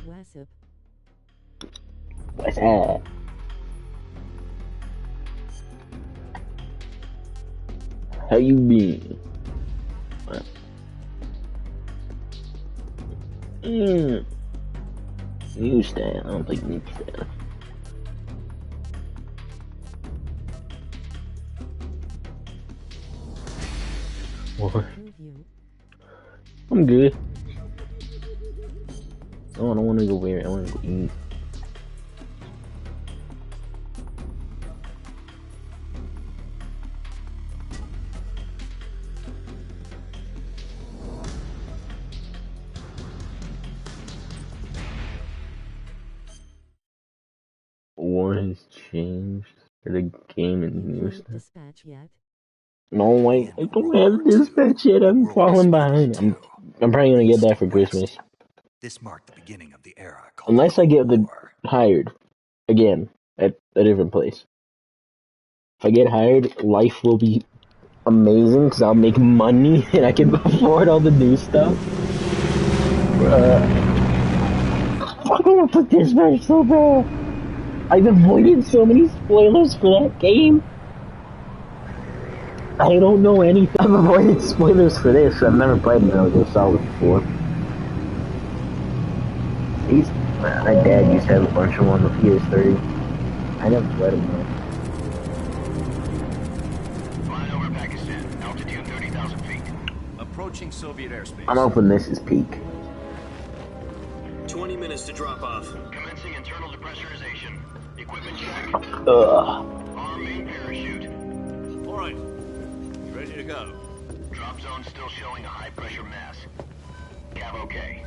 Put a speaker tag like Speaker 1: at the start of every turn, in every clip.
Speaker 1: What's up?
Speaker 2: What's that? How you been? Newsstand. I don't think newsstand. What? I'm good. Oh, I don't want to go where. I want to go eat. War has changed for the game and new stuff.
Speaker 1: Dispatch yet?
Speaker 2: No, wait, I don't have dispatch yet. I'm falling behind. I'm probably gonna get that for Christmas.
Speaker 3: This marked the beginning of the era called
Speaker 2: Unless I get
Speaker 3: the
Speaker 2: hired again at a different place. If I get hired, life will be amazing because I'll make money and I can afford all the new stuff. I want to put dispatch so bad. I've avoided so many spoilers for that game. I don't know anything. I've avoided spoilers for this. I've never played Metal Gear Solid before. My dad used to have a bunch of them on the PS3. I never played them though.
Speaker 4: Flying over Pakistan, altitude 30,000 feet.
Speaker 3: Approaching Soviet airspace.
Speaker 2: I'm hoping this is peak.
Speaker 4: 20 minutes to drop off. Commencing internal depressurization. Equipment check. Arm main parachute.
Speaker 3: All right. Ready to go.
Speaker 4: Drop zone still showing a high pressure mass. Cav okay.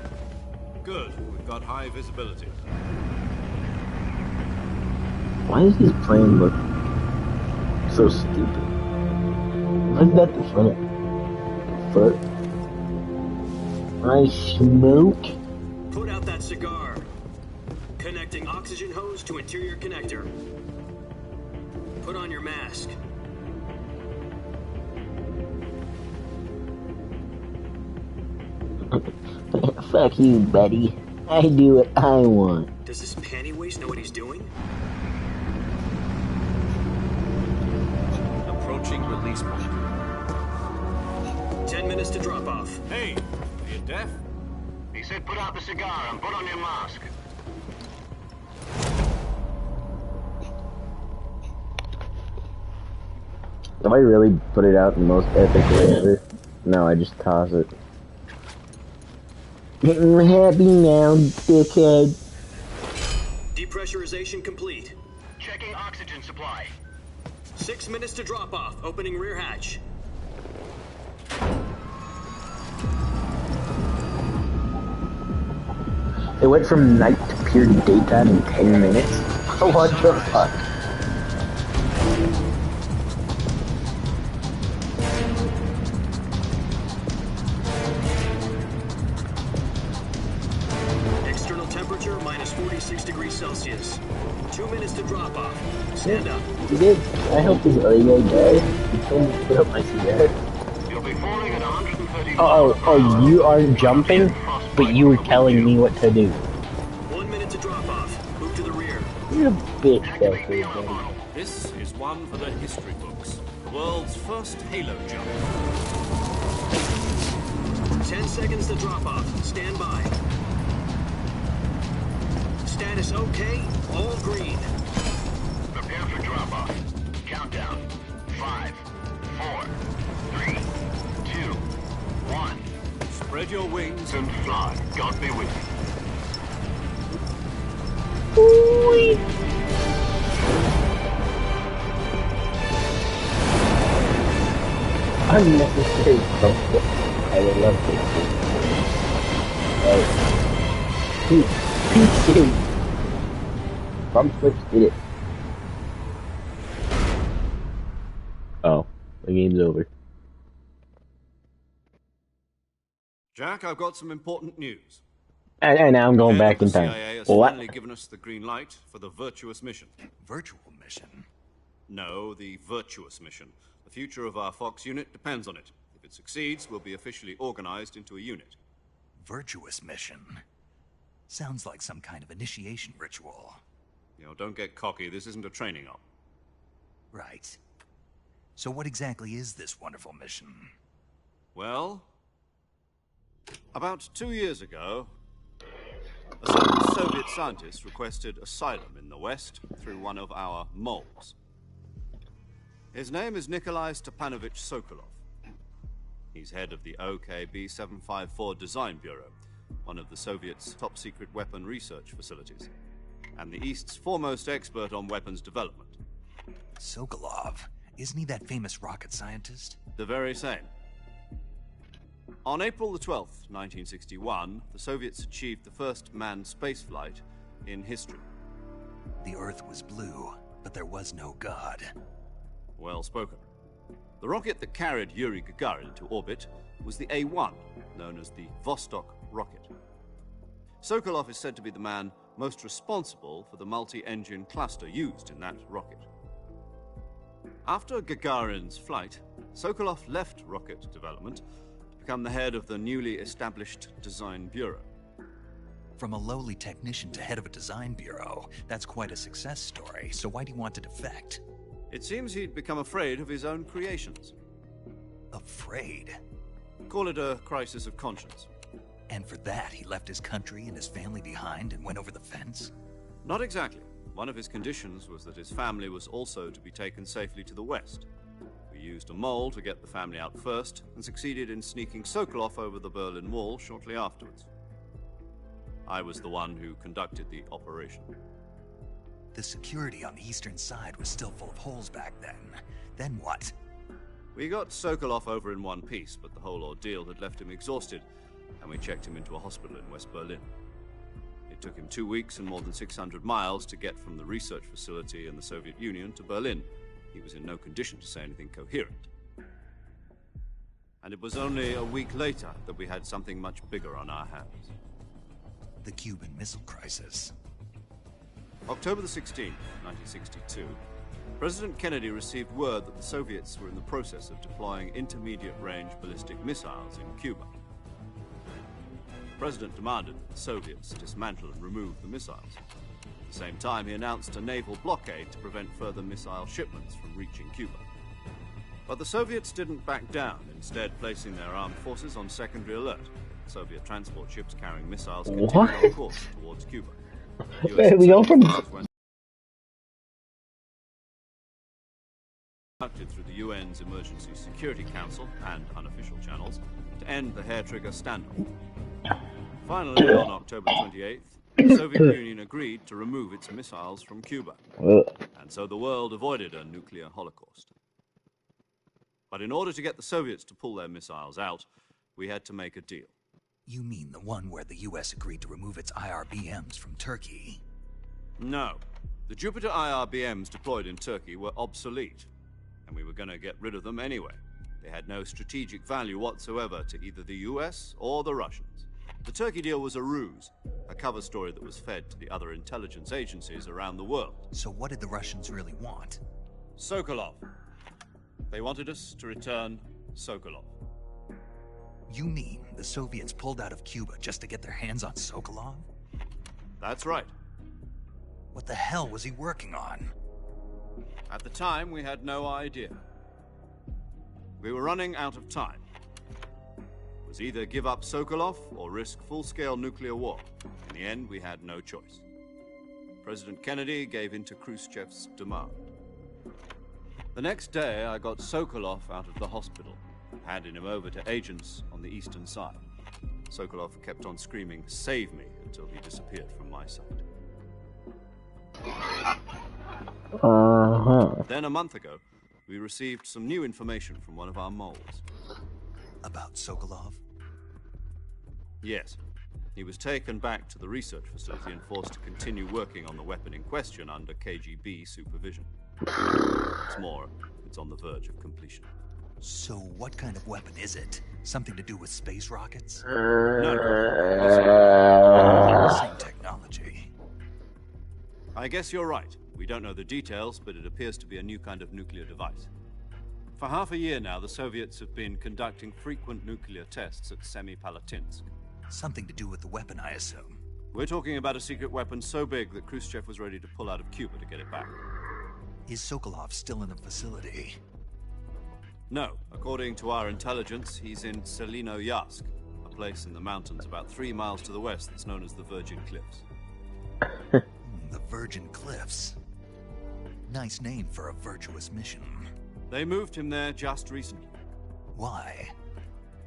Speaker 3: Good. We've got high visibility.
Speaker 2: Why does this plane look so stupid? Why is that the front foot? I smoke.
Speaker 4: Put out that cigar. Connecting oxygen hose to interior connector. Put on your mask.
Speaker 2: Fuck you, buddy. I do what I want.
Speaker 4: Does this panty waste know what he's doing?
Speaker 3: Approaching release point.
Speaker 4: 10 minutes to drop off.
Speaker 3: Hey, are you deaf?
Speaker 4: He said put out the cigar and put on your mask.
Speaker 2: If I really put it out in the most epic way ever, no, I just toss it. I'm happy now, dickhead.
Speaker 4: Depressurization complete. Checking oxygen supply. 6 minutes to drop off. Opening rear hatch.
Speaker 2: It went from night to pure daytime in 10 minutes. What the fuck?
Speaker 4: External temperature minus 46 degrees Celsius. 2 minutes to drop off. Stand up.
Speaker 2: You did. I hope this other guy. He told me to put up my cigar.
Speaker 4: You'll be falling at 130.
Speaker 2: Oh, you aren't jumping, but you were telling me what to do.
Speaker 4: 1 minute to drop off. Move to the rear.
Speaker 2: You're a bitch, that buddy.
Speaker 3: This is one for the history books. The world's first Halo jump.
Speaker 4: 10 seconds to drop off. Stand by. Status okay. All green. Prepare for drop off. Countdown. 5, 4, 3, 2, 1.
Speaker 3: Spread your wings
Speaker 4: And fly. God be with you.
Speaker 2: Unnecessary comfort. I would love this. Peace. Bump switch did it. Oh, the game's over.
Speaker 3: Jack, I've got some important news.
Speaker 2: And now I'm going back in time.
Speaker 3: The CIA has
Speaker 2: What?
Speaker 3: finally given us the green light for the virtuous mission.
Speaker 5: Virtual mission?
Speaker 3: No, the virtuous mission. The future of our Fox unit depends on it. If it succeeds, we'll be officially organized into a unit.
Speaker 5: Virtuous mission?
Speaker 1: Sounds like some kind of initiation ritual.
Speaker 3: You know, don't get cocky. This isn't a training op.
Speaker 1: Right. So what exactly is this wonderful mission?
Speaker 3: Well, about 2 years ago, a certain Soviet scientist requested asylum in the West through one of our moles. His name is Nikolai Stepanovich Sokolov. He's head of the OKB 754 Design Bureau, one of the Soviets' top-secret weapon research facilities, and the East's foremost expert on weapons development.
Speaker 1: Sokolov? Isn't he that famous rocket scientist?
Speaker 3: The very same. On April the 12th, 1961, the Soviets achieved the first manned spaceflight in history.
Speaker 1: The Earth was blue, but there was no God.
Speaker 3: Well spoken. The rocket that carried Yuri Gagarin into orbit was the A-1, known as the Vostok rocket. Sokolov is said to be the man most responsible for the multi-engine cluster used in that rocket. After Gagarin's flight, Sokolov left rocket development to become the head of the newly established Design Bureau.
Speaker 1: From a lowly technician to head of a design bureau, that's quite a success story, so why'd he want to defect?
Speaker 3: It seems he'd become afraid of his own creations.
Speaker 1: Afraid?
Speaker 3: Call it a crisis of conscience.
Speaker 1: And for that, he left his country and his family behind and went over the fence?
Speaker 3: Not exactly. One of his conditions was that his family was also to be taken safely to the West. We used a mole to get the family out first, and succeeded in sneaking Sokolov over the Berlin Wall shortly afterwards. I was the one who conducted the operation.
Speaker 1: The security on the eastern side was still full of holes back then. Then what?
Speaker 3: We got Sokolov over in one piece, but the whole ordeal had left him exhausted, and we checked him into a hospital in West Berlin. It took him 2 weeks and more than 600 miles to get from the research facility in the Soviet Union to Berlin. He was in no condition to say anything coherent. And it was only a week later that we had something much bigger on our hands.
Speaker 1: The Cuban Missile Crisis.
Speaker 3: October the 16th, 1962, President Kennedy received word that the Soviets were in the process of deploying intermediate-range ballistic missiles in Cuba. The President demanded that the Soviets dismantle and remove the missiles. At the same time, he announced a naval blockade to prevent further missile shipments from reaching Cuba. But the Soviets didn't back down, instead placing their armed forces on secondary alert. Soviet transport ships carrying missiles continued on course towards Cuba.
Speaker 2: We go from
Speaker 3: Conducted through the UN's Emergency Security Council and unofficial channels to end the hair-trigger standoff. Finally, on October 28th, the Soviet Union agreed to remove its missiles from Cuba, and so the world avoided a nuclear holocaust. But in order to get the Soviets to pull their missiles out, we had to make a deal.
Speaker 1: You mean the one where the US agreed to remove its IRBMs from Turkey?
Speaker 3: No. The Jupiter IRBMs deployed in Turkey were obsolete, and we were going to get rid of them anyway. They had no strategic value whatsoever to either the US or the Russians. The Turkey deal was a ruse, a cover story that was fed to the other intelligence agencies around the world.
Speaker 1: So what did the Russians really want?
Speaker 3: Sokolov. They wanted us to return Sokolov.
Speaker 1: You mean the Soviets pulled out of Cuba just to get their hands on Sokolov?
Speaker 3: That's right.
Speaker 1: What the hell was he working on?
Speaker 3: At the time, we had no idea. We were running out of time. It was either give up Sokolov or risk full-scale nuclear war. In the end, we had no choice. President Kennedy gave in to Khrushchev's demand. The next day, I got Sokolov out of the hospital, handing him over to agents on the eastern side. Sokolov kept on screaming, "Save me," until he disappeared from my sight. Then a month ago, we received some new information from one of our moles.
Speaker 1: About Sokolov?
Speaker 3: Yes. He was taken back to the research facility and forced to continue working on the weapon in question under KGB supervision. What's more, it's on the verge of completion.
Speaker 1: So what kind of weapon is it? Something to do with space rockets?
Speaker 3: No.
Speaker 1: Same technology.
Speaker 3: I guess you're right. We don't know the details, but it appears to be a new kind of nuclear device. For half a year now, the Soviets have been conducting frequent nuclear tests at Semipalatinsk.
Speaker 1: Something to do with the weapon, I assume.
Speaker 3: We're talking about a secret weapon so big that Khrushchev was ready to pull out of Cuba to get it back.
Speaker 1: Is Sokolov still in the facility?
Speaker 3: No. According to our intelligence, he's in Selino-Yazk, a place in the mountains about 3 miles to the west that's known as the Virgin Cliffs.
Speaker 1: The Virgin Cliffs. Nice name for a virtuous mission.
Speaker 3: They moved him there just recently.
Speaker 1: Why?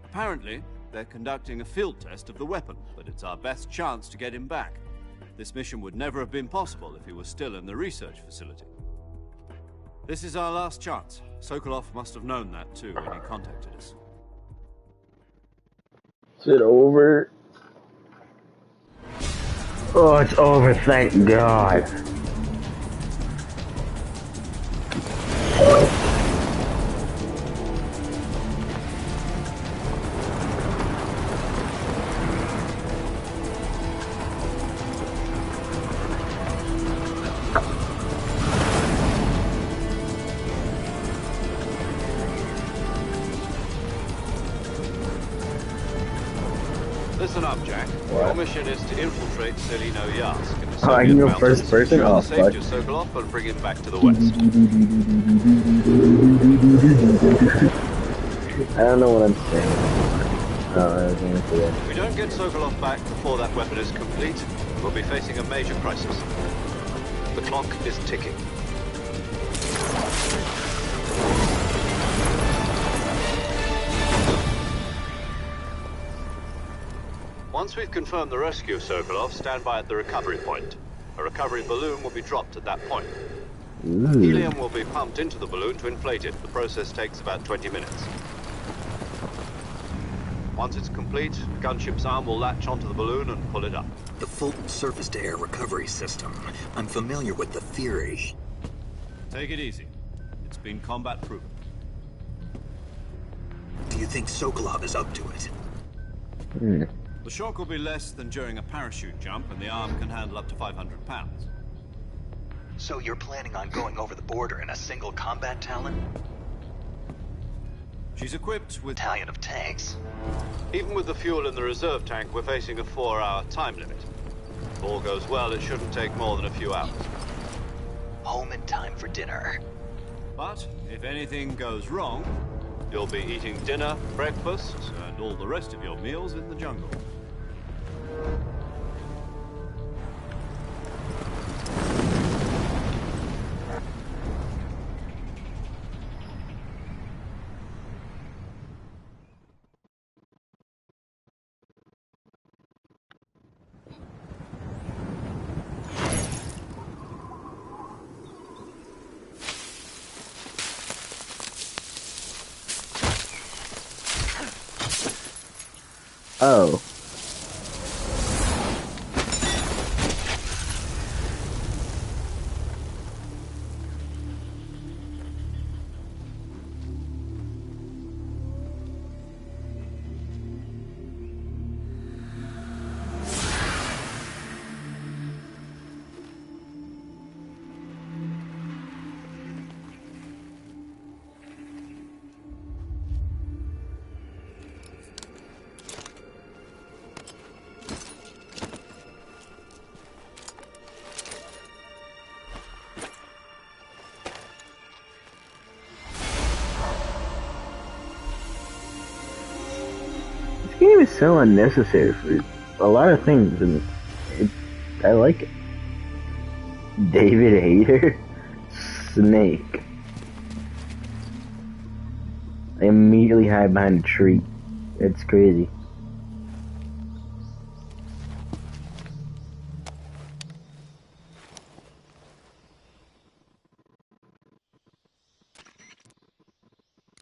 Speaker 3: Apparently, they're conducting a field test of the weapon, but it's our best chance to get him back. This mission would never have been possible if he was still in the research facility. This is our last chance. Sokolov must have known that too when he contacted us.
Speaker 2: Is it over? Oh, it's over, thank God.
Speaker 3: Listen up, Jack. Your mission is to infiltrate Selino-Yazk in the
Speaker 2: Oh, I
Speaker 3: Soviet
Speaker 2: can go
Speaker 3: mountains,
Speaker 2: first person?
Speaker 3: secure
Speaker 2: Oh,
Speaker 3: the
Speaker 2: fuck.
Speaker 3: safety of Sokolov and bring him back to the west.
Speaker 2: I don't know what I'm saying. Oh, I was gonna say that.
Speaker 3: If we don't get Sokolov back before that weapon is complete, we'll be facing a major crisis. The clock is ticking. Once we've confirmed the rescue of Sokolov, stand by at the recovery point. A recovery balloon will be dropped at that point. Helium will be pumped into the balloon to inflate it. The process takes about 20 minutes. Once it's complete, a gunship's arm will latch onto the balloon and pull it up.
Speaker 1: The Fulton surface-to-air recovery system. I'm familiar with the theory.
Speaker 3: Take it easy. It's been combat proven.
Speaker 1: Do you think Sokolov is up to it?
Speaker 3: The shock will be less than during a parachute jump, and the arm can handle up to 500 pounds.
Speaker 1: So you're planning on going over the border in a single combat Talon?
Speaker 3: She's equipped with...
Speaker 1: Battalion of tanks.
Speaker 3: Even with the fuel in the reserve tank, we're facing a 4-hour time limit. If all goes well, it shouldn't take more than a few hours.
Speaker 1: Home in time for dinner.
Speaker 3: But if anything goes wrong, you'll be eating dinner, breakfast, and all the rest of your meals in the jungle.
Speaker 2: Oh. This game is so unnecessary for a lot of things, and I like it. David Hayter? Snake. I immediately hide behind a tree. It's crazy.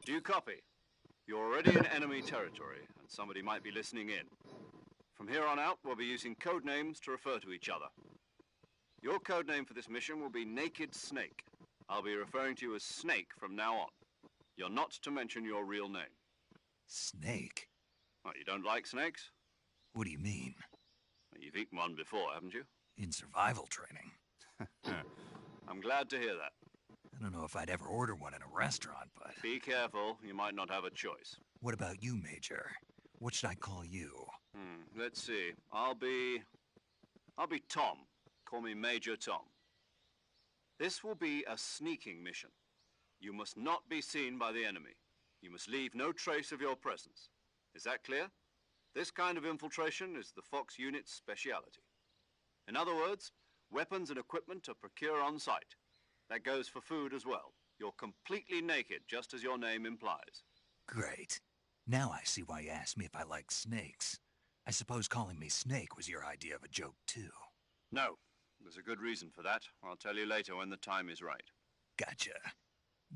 Speaker 3: Do you copy? You're already in enemy territory, and somebody might be listening in. From here on out, we'll be using code names to refer to each other. Your code name for this mission will be Naked Snake. I'll be referring to you as Snake from now on. You're not to mention your real name.
Speaker 1: Snake?
Speaker 3: What, you don't like snakes?
Speaker 1: What do you mean?
Speaker 3: Well, you've eaten one before, haven't you?
Speaker 1: In survival training.
Speaker 3: I'm glad to hear that.
Speaker 1: I don't know if I'd ever order one in a restaurant, but...
Speaker 3: Be careful, you might not have a choice.
Speaker 1: What about you, Major? What should I call you?
Speaker 3: Let's see. I'll be... I'll be Tom. Call me Major Tom. This will be a sneaking mission. You must not be seen by the enemy. You must leave no trace of your presence. Is that clear? This kind of infiltration is the Fox unit's speciality. In other words, weapons and equipment are procured on site. That goes for food as well. You're completely naked, just as your name implies.
Speaker 1: Great. Now I see why you asked me if I like snakes. I suppose calling me Snake was your idea of a joke, too.
Speaker 3: No, there's a good reason for that. I'll tell you later when the time is right.
Speaker 1: Gotcha.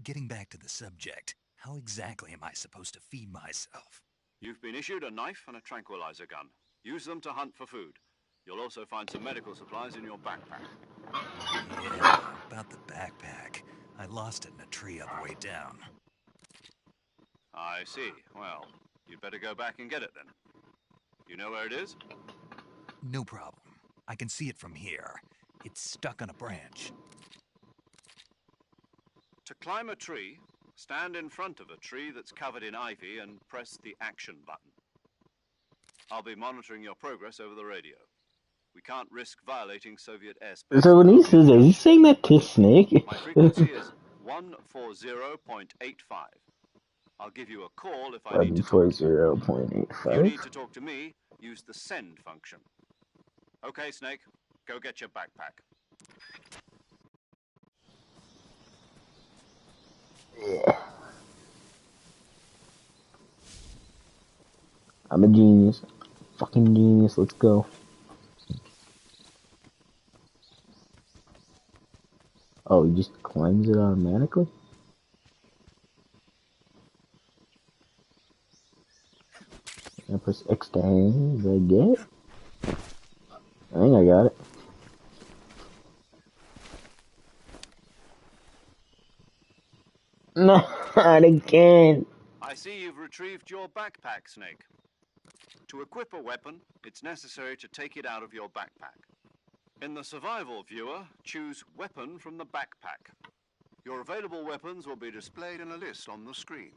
Speaker 1: Getting back to the subject, how exactly am I supposed to feed myself?
Speaker 3: You've been issued a knife and a tranquilizer gun. Use them to hunt for food. You'll also find some medical supplies in your backpack.
Speaker 1: Yeah, about the backpack. I lost it in a tree on the way down.
Speaker 3: I see. Well, you'd better go back and get it then. You know where it is?
Speaker 1: No problem. I can see it from here. It's stuck on a branch.
Speaker 3: To climb a tree, stand in front of a tree that's covered in ivy and press the action button. I'll be monitoring your progress over the radio. We can't risk violating Soviet airspace.
Speaker 2: So when he says that, he's saying that to Snake?
Speaker 3: My frequency is 140.85. I'll give you a call if I need to talk to you. If you need to talk to me, use the send function. Okay, Snake, go get your backpack.
Speaker 2: Yeah. I'm a genius. Fucking genius, let's go. Oh, he just climbs it automatically? I press X to hang. Did I get it? I think I got it. No, not again.
Speaker 3: I see you've retrieved your backpack, Snake. To equip a weapon, it's necessary to take it out of your backpack. In the survival viewer, choose Weapon from the backpack. Your available weapons will be displayed in a list on the screen.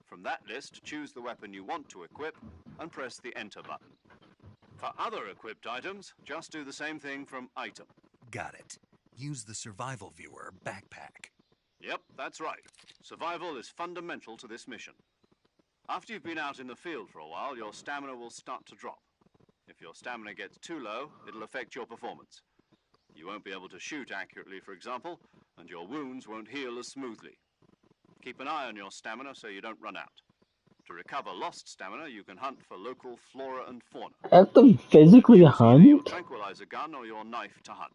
Speaker 3: From that list, choose the weapon you want to equip and press the Enter button. For other equipped items, just do the same thing from Item.
Speaker 1: Got it. Use the survival viewer backpack.
Speaker 3: Yep, that's right. Survival is fundamental to this mission. After you've been out in the field for a while, your stamina will start to drop. If your stamina gets too low, it'll affect your performance. You won't be able to shoot accurately, for example, and your wounds won't heal as smoothly. Keep an eye on your stamina so you don't run out. To recover lost stamina, you can hunt for local flora and fauna.
Speaker 2: I have to physically
Speaker 3: Use either your
Speaker 2: hunt?
Speaker 3: tranquilizer gun or your knife to hunt.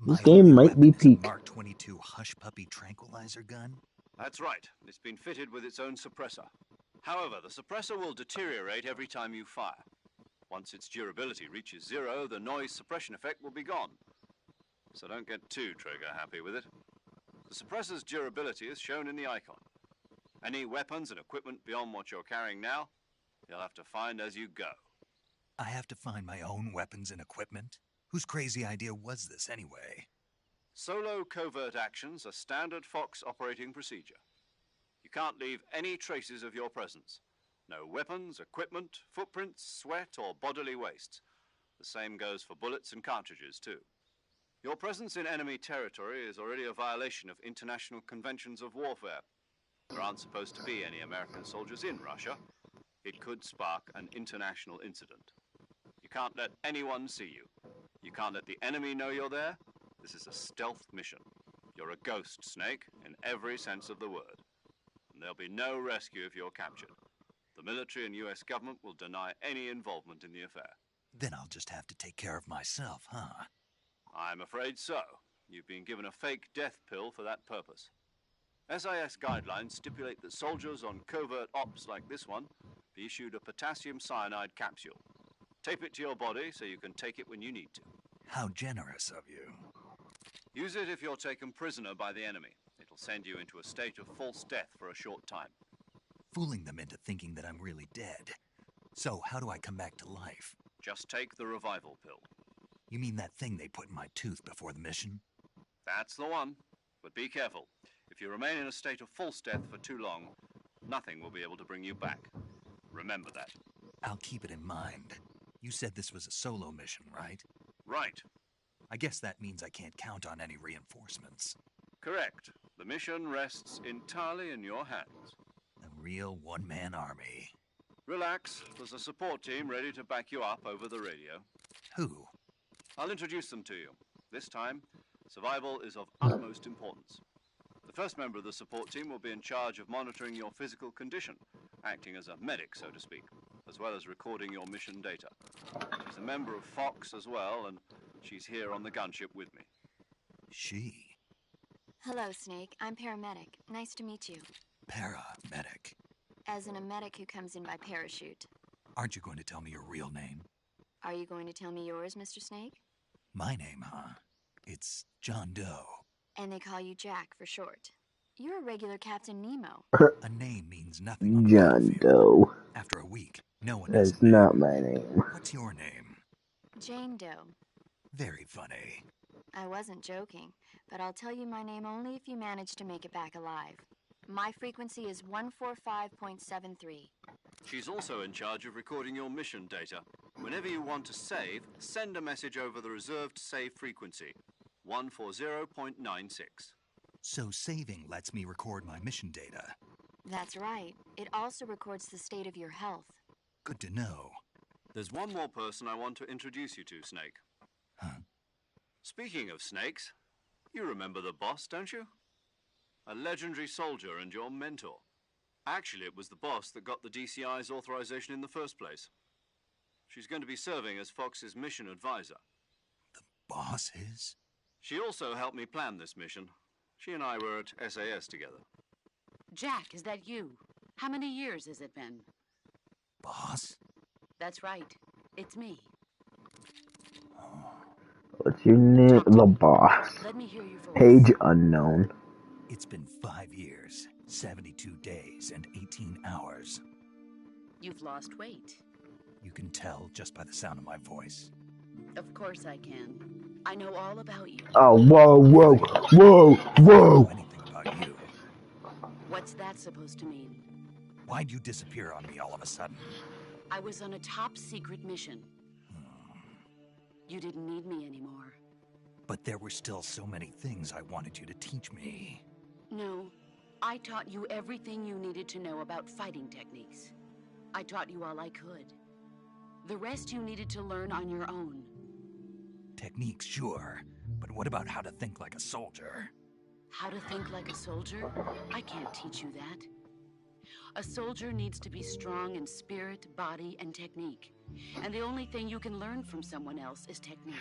Speaker 2: This
Speaker 1: My
Speaker 2: game
Speaker 1: only
Speaker 2: might be
Speaker 1: weapon is a
Speaker 2: peak.
Speaker 1: Mark 22 Hush Puppy tranquilizer gun?
Speaker 3: That's right. It's been fitted with its own suppressor. However, the suppressor will deteriorate every time you fire. Once its durability reaches 0, the noise suppression effect will be gone. So don't get too trigger-happy with it. The suppressor's durability is shown in the icon. Any weapons and equipment beyond what you're carrying now, you'll have to find as you go.
Speaker 1: I have to find my own weapons and equipment? Whose crazy idea was this, anyway?
Speaker 3: Solo covert actions are standard Fox operating procedure. You can't leave any traces of your presence. No weapons, equipment, footprints, sweat, or bodily waste. The same goes for bullets and cartridges, too. Your presence in enemy territory is already a violation of international conventions of warfare. There aren't supposed to be any American soldiers in Russia. It could spark an international incident. You can't let anyone see you. You can't let the enemy know you're there. This is a stealth mission. You're a ghost, Snake, in every sense of the word. And there'll be no rescue if you're captured. The military and US government will deny any involvement in the affair.
Speaker 1: Then I'll just have to take care of myself, huh?
Speaker 3: I'm afraid so. You've been given a fake death pill for that purpose. SIS guidelines stipulate that soldiers on covert ops like this one be issued a potassium cyanide capsule. Tape it to your body so you can take it when you need to.
Speaker 1: How generous of you.
Speaker 3: Use it if you're taken prisoner by the enemy. It'll send you into a state of false death for a short time.
Speaker 1: Fooling them into thinking that I'm really dead. So, how do I come back to life?
Speaker 3: Just take the revival pill.
Speaker 1: You mean that thing they put in my tooth before the mission?
Speaker 3: That's the one. But be careful. If you remain in a state of false death for too long, nothing will be able to bring you back. Remember that.
Speaker 1: I'll keep it in mind. You said this was a solo mission, right?
Speaker 3: Right.
Speaker 1: I guess that means I can't count on any reinforcements.
Speaker 3: Correct. The mission rests entirely in your hands.
Speaker 1: A real one-man army.
Speaker 3: Relax. There's a support team ready to back you up over the radio.
Speaker 1: Who?
Speaker 3: I'll introduce them to you. This time, survival is of utmost importance. The first member of the support team will be in charge of monitoring your physical condition, acting as a medic, so to speak, as well as recording your mission data. She's a member of Fox as well, and she's here on the gunship with me.
Speaker 1: She.
Speaker 5: Hello, Snake. I'm paramedic. Nice to meet you.
Speaker 1: Paramedic.
Speaker 5: As in a medic who comes in by parachute.
Speaker 1: Aren't you going to tell me your real name?
Speaker 5: Are you going to tell me yours, Mr. Snake?
Speaker 1: My name, huh? It's John Doe.
Speaker 5: And they call you Jack for short. You're a regular Captain Nemo.
Speaker 1: A name means nothing on the
Speaker 2: John
Speaker 1: battlefield.
Speaker 2: Doe.
Speaker 1: After a week, no one has
Speaker 2: That's
Speaker 1: a name.
Speaker 2: not my name.
Speaker 1: What's your name?
Speaker 5: Jane Doe.
Speaker 1: Very funny.
Speaker 5: I wasn't joking, but I'll tell you my name only if you manage to make it back alive. My frequency is 145.73.
Speaker 3: She's also in charge of recording your mission data. Whenever you want to save, send a message over the reserved save frequency, 140.96.
Speaker 1: So saving lets me record my mission data.
Speaker 5: That's right. It also records the state of your health.
Speaker 1: Good to know.
Speaker 3: There's one more person I want to introduce you to, Snake.
Speaker 1: Huh?
Speaker 3: Speaking of snakes, you remember the boss, don't you? A legendary soldier and your mentor. Actually, it was the boss that got the DCI's authorization in the first place. She's going to be serving as Fox's mission advisor.
Speaker 1: The boss is?
Speaker 3: She also helped me plan this mission. She and I were at SAS together.
Speaker 6: Jack, is that you? How many years has it been?
Speaker 1: Boss?
Speaker 6: That's right. It's me.
Speaker 2: What's your name? The boss.
Speaker 6: Let me hear your voice.
Speaker 2: Page unknown.
Speaker 1: It's been 5 years, 72 days, and 18 hours.
Speaker 6: You've lost weight.
Speaker 1: You can tell just by the sound of my voice.
Speaker 6: Of course I can. I know all about you.
Speaker 2: Oh, whoa.
Speaker 1: I don't know anything about you.
Speaker 6: What's that supposed to mean?
Speaker 1: Why'd you disappear on me all of a sudden?
Speaker 6: I was on a top secret mission. You didn't need me anymore.
Speaker 1: But there were still so many things I wanted you to teach me.
Speaker 6: No, I taught you everything you needed to know about fighting techniques. I taught you all I could. The rest you needed to learn on your own.
Speaker 1: Techniques, sure. But what about how to think like a soldier?
Speaker 6: How to think like a soldier? I can't teach you that. A soldier needs to be strong in spirit, body, and technique. And the only thing you can learn from someone else is technique.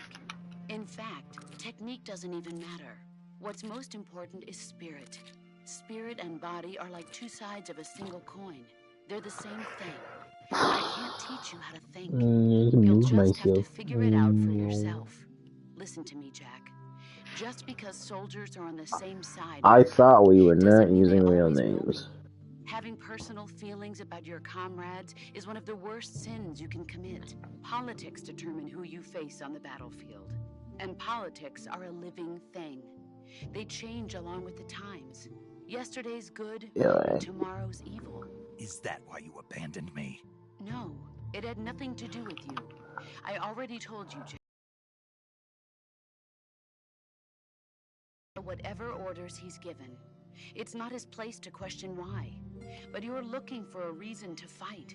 Speaker 6: In fact, technique doesn't even matter. What's most important is spirit. Spirit and body are like two sides of a single coin. They're the same thing. I can't teach you how to think. You'll just have to figure it out for yourself. Listen to me, Jack. Just because soldiers are on the same side...
Speaker 2: I thought we were
Speaker 6: doesn't
Speaker 2: not
Speaker 6: mean
Speaker 2: using
Speaker 6: they
Speaker 2: real
Speaker 6: always will
Speaker 2: names.
Speaker 6: be. Having personal feelings about your comrades is one of the worst sins you can commit. Politics determine who you face on the battlefield. And politics are a living thing. They change along with the times. Yesterday's good, and tomorrow's evil.
Speaker 1: Is that why you abandoned me?
Speaker 6: No, it had nothing to do with you. I already told you, Jack. Whatever orders he's given. It's not his place to question why. But you're looking for a reason to fight.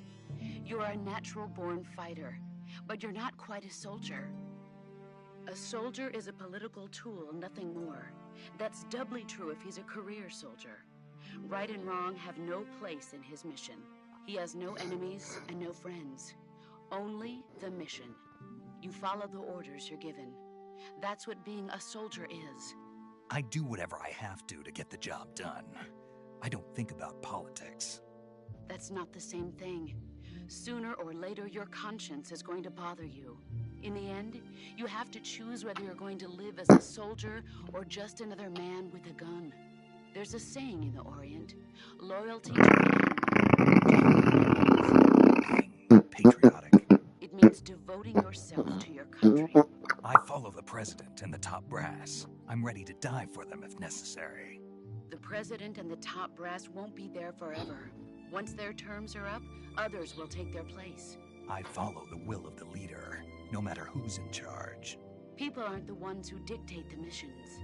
Speaker 6: You're a natural-born fighter, but you're not quite a soldier. A soldier is a political tool, nothing more. That's doubly true if he's a career soldier. Right and wrong have no place in his mission. He has no enemies and no friends. Only the mission. You follow the orders you're given. That's what being a soldier is.
Speaker 1: I do whatever I have to get the job done. I don't think about politics.
Speaker 6: That's not the same thing. Sooner or later, your conscience is going to bother you. In the end, you have to choose whether you're going to live as a soldier or just another man with a gun. There's a saying in the Orient, loyalty to
Speaker 1: Being patriotic.
Speaker 6: it means devoting yourself to your country.
Speaker 1: I follow the president and the top brass. I'm ready to die for them if necessary.
Speaker 6: The president and the top brass won't be there forever. Once their terms are up, others will take their place.
Speaker 1: I follow the will of the leader, no matter who's in charge.
Speaker 6: People aren't the ones who dictate the missions.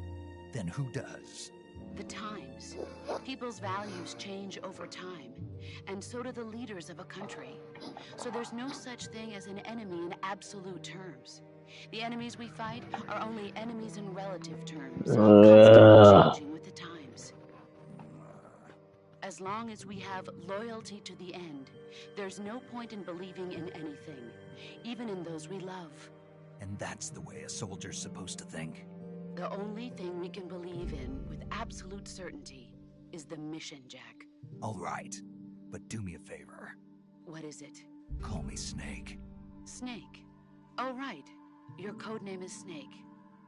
Speaker 1: Then who does?
Speaker 6: The times. People's values change over time, and so do the leaders of a country. So there's no such thing as an enemy in absolute terms. The enemies we fight are only enemies in relative terms, constantly changing with the times. As long as we have loyalty to the end, there's no point in believing in anything, even in those we love.
Speaker 1: And that's the way a soldier's supposed to think?
Speaker 6: The only thing we can believe in with absolute certainty is the mission, Jack.
Speaker 1: All right, but do me a favor.
Speaker 6: What is it?
Speaker 1: Call me Snake.
Speaker 6: Snake. Oh, right. Your codename is Snake.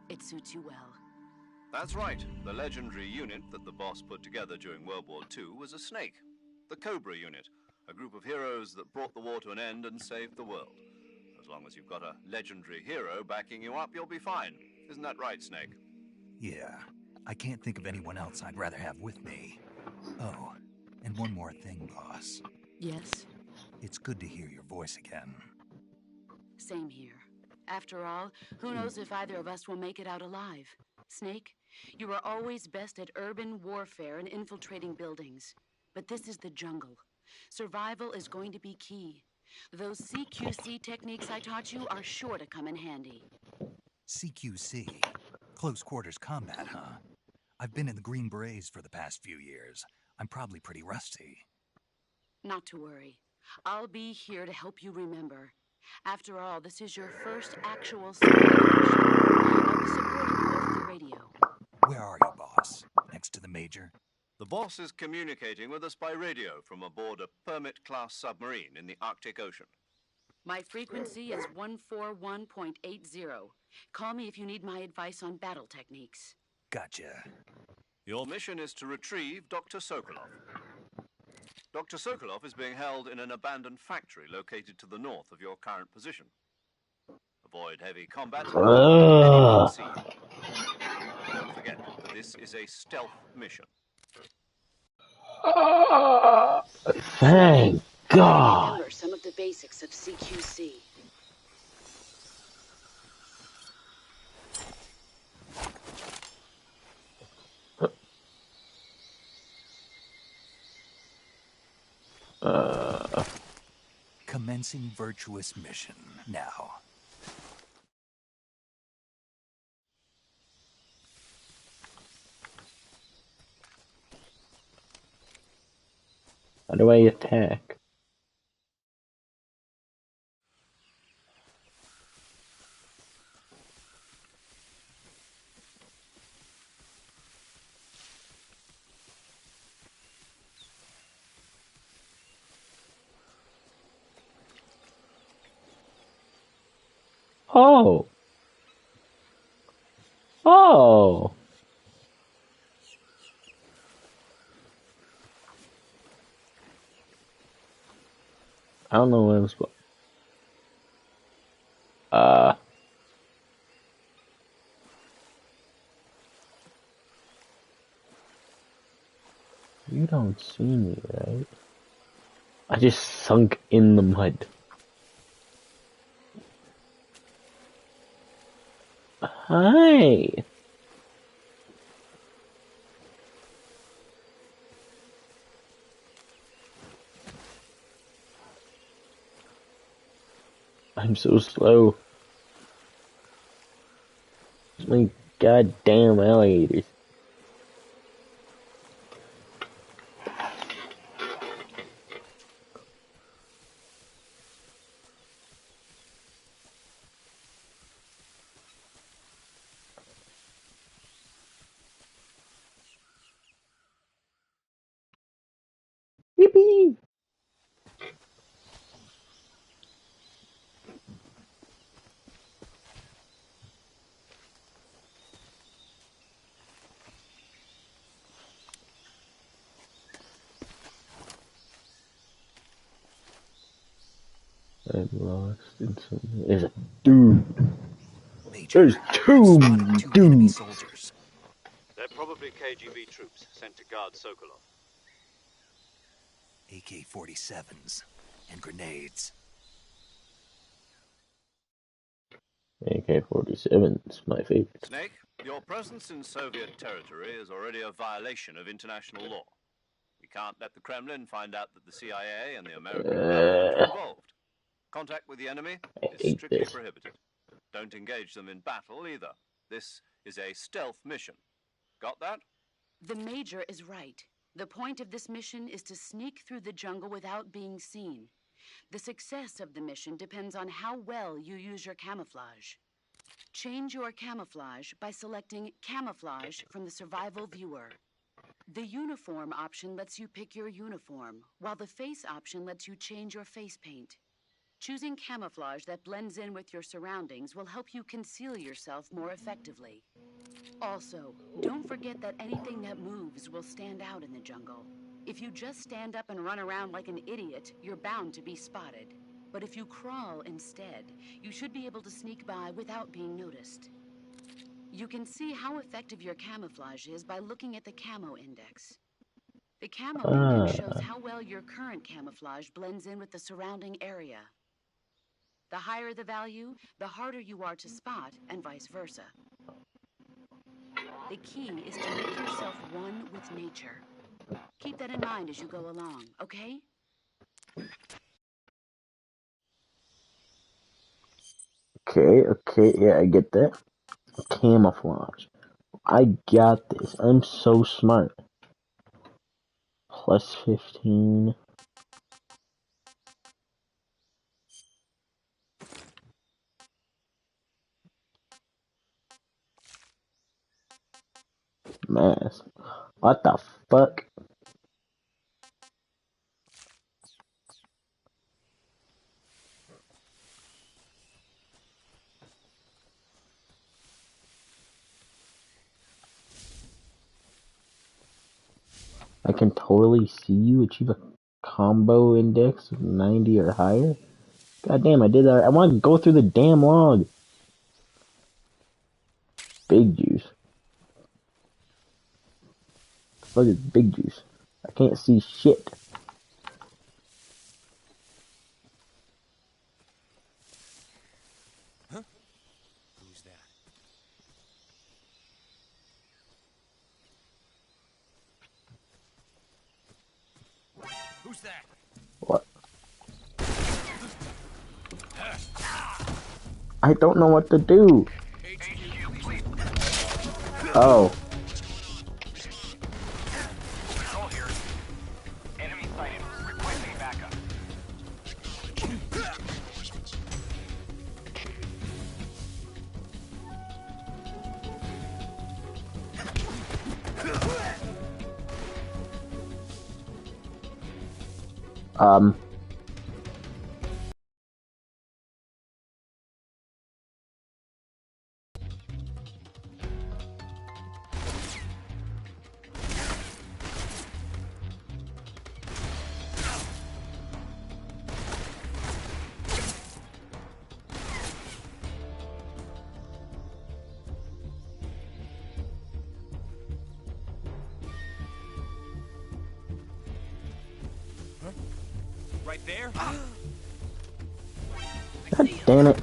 Speaker 6: It suits you well.
Speaker 3: That's right. The legendary unit that the boss put together during World War II was a snake. The Cobra unit, a group of heroes that brought the war to an end and saved the world. As long as you've got a legendary hero backing you up, you'll be fine. Isn't that right, Snake?
Speaker 1: Yeah, I can't think of anyone else I'd rather have with me. Oh, and one more thing, boss.
Speaker 6: Yes?
Speaker 1: It's good to hear your voice again.
Speaker 6: Same here. After all, who knows if either of us will make it out alive? Snake, you are always best at urban warfare and infiltrating buildings. But this is the jungle. Survival is going to be key. Those CQC techniques I taught you are sure to come in handy.
Speaker 1: CQC? Close quarters combat, huh? I've been in the Green Berets for the past few years. I'm probably pretty rusty.
Speaker 6: Not to worry. I'll be here to help you remember. After all, this is your first actual survival mission. I'll be supporting you over the radio.
Speaker 1: Where are you, boss? Next to the Major?
Speaker 3: The boss is communicating with us by radio from aboard a Permit-class submarine in the Arctic Ocean.
Speaker 6: My frequency is 141.80. Call me if you need my advice on battle techniques.
Speaker 1: Gotcha.
Speaker 3: Your mission is to retrieve Dr. Sokolov. Dr. Sokolov is being held in an abandoned factory located to the north of your current position. Avoid heavy combat. Don't forget that this is a stealth mission.
Speaker 2: Thank God.
Speaker 6: Remember some of the basics of CQC.
Speaker 1: Commencing virtuous mission now.
Speaker 2: How do I attack? Oh. Oh. I don't know what I'm supposed. You don't see me, right? I just sunk in the mud. Hi. I'm so slow. It's my goddamn alligators. Yippee! I'm lost in some. There's a dude.
Speaker 1: Major,
Speaker 2: There's two
Speaker 1: enemy
Speaker 2: dudes.
Speaker 1: soldiers.
Speaker 3: They're probably KGB troops sent to guard Sokolov.
Speaker 1: AK-47s and grenades.
Speaker 2: AK-47's my favorite.
Speaker 3: Snake, your presence in Soviet territory is already a violation of international law. We can't let the Kremlin find out that the CIA and the American government are involved. Contact with the enemy
Speaker 2: I
Speaker 3: is
Speaker 2: hate
Speaker 3: strictly
Speaker 2: this.
Speaker 3: prohibited. Don't engage them in battle either. This is a stealth mission. Got that?
Speaker 6: The Major is right. The point of this mission is to sneak through the jungle without being seen. The success of the mission depends on how well you use your camouflage. Change your camouflage by selecting Camouflage from the Survival Viewer. The Uniform option lets you pick your uniform, while the Face option lets you change your face paint. Choosing camouflage that blends in with your surroundings will help you conceal yourself more effectively. Also, don't forget that anything that moves will stand out in the jungle. If you just stand up and run around like an idiot, you're bound to be spotted. But if you crawl instead, you should be able to sneak by without being noticed. You can see how effective your camouflage is by looking at the camo index. The camo index shows how well your current camouflage blends in with the surrounding area. The higher the value, the harder you are to spot, and vice versa. The key is to make yourself one with nature. Keep that in mind as you go along, okay?
Speaker 2: Okay, yeah, I get that. Camouflage. I got this. I'm so smart. Plus 15. Mask. What the fuck? I can totally see you achieve a combo index of 90 or higher. God damn, I did that. I want to go through the damn log. Big juice. The fuck is big juice? I can't see shit.
Speaker 4: Huh? Who's that? Who's that?
Speaker 2: What? I don't know what to do. Oh.
Speaker 7: Control here. Enemy sighted. Requesting backup.
Speaker 2: Um.
Speaker 4: Right there?
Speaker 2: God damn it.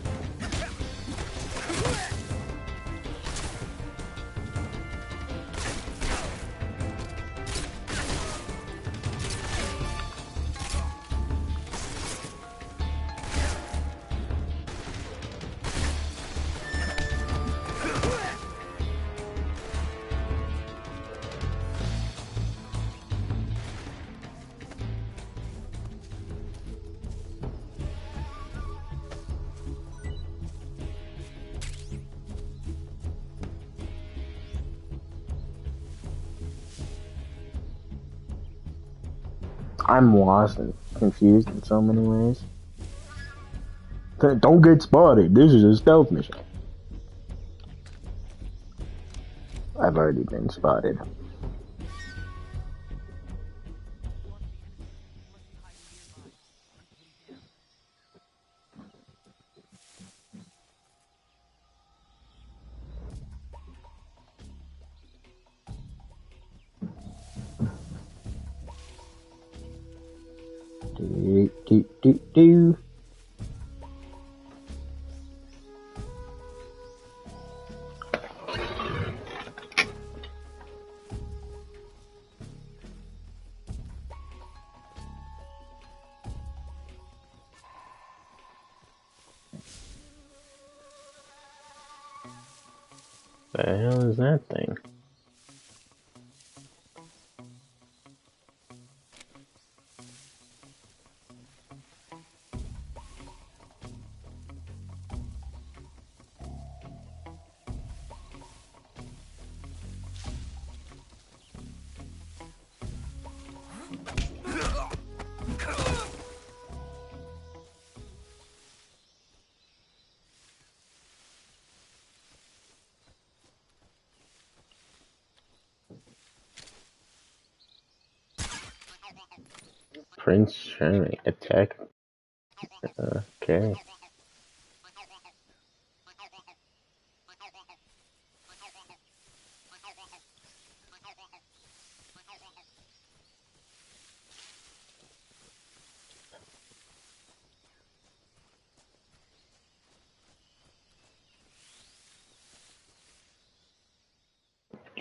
Speaker 2: I'm lost and confused in so many ways. Don't get spotted. This is a stealth mission. I've already been spotted. Do. The hell is that thing? Prince Charming attack. Okay.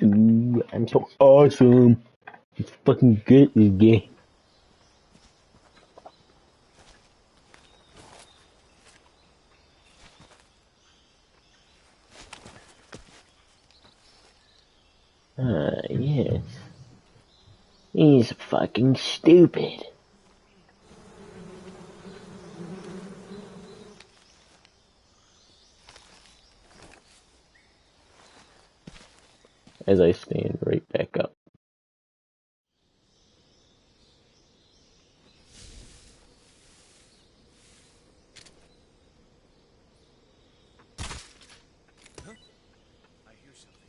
Speaker 2: Ooh, I'm so awesome. It's fucking good, this game. Yes. He's fucking stupid. As I stand right back up.
Speaker 4: I hear something.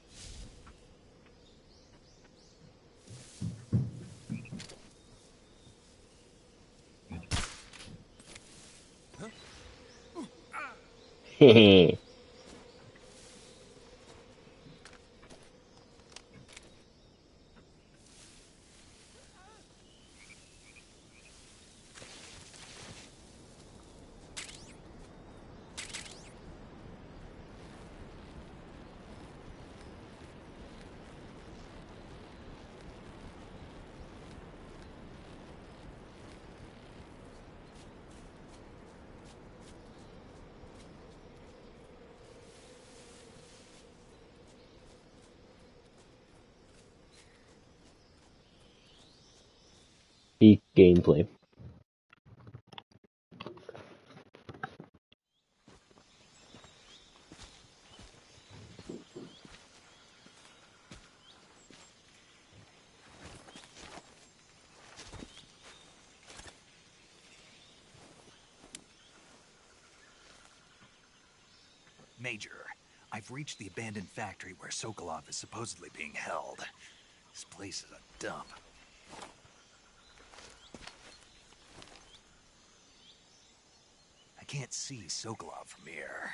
Speaker 2: Hehe. Peak gameplay.
Speaker 1: Major, I've reached the abandoned factory where Sokolov is supposedly being held. This place is a dump. I can't see Sokolov from here.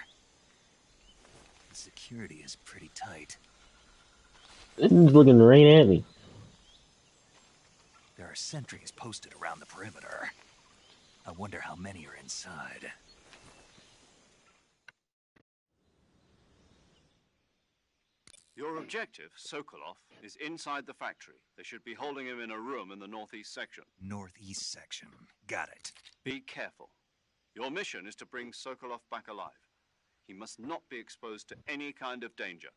Speaker 1: The security is pretty tight.
Speaker 2: This is looking right at me.
Speaker 1: There are sentries posted around the perimeter. I wonder how many are inside.
Speaker 3: Your objective, Sokolov, is inside the factory. They should be holding him in a room in the northeast section.
Speaker 1: Northeast section. Got it.
Speaker 3: Be careful. Your mission is to bring Sokolov back alive. He must not be exposed to any kind of danger.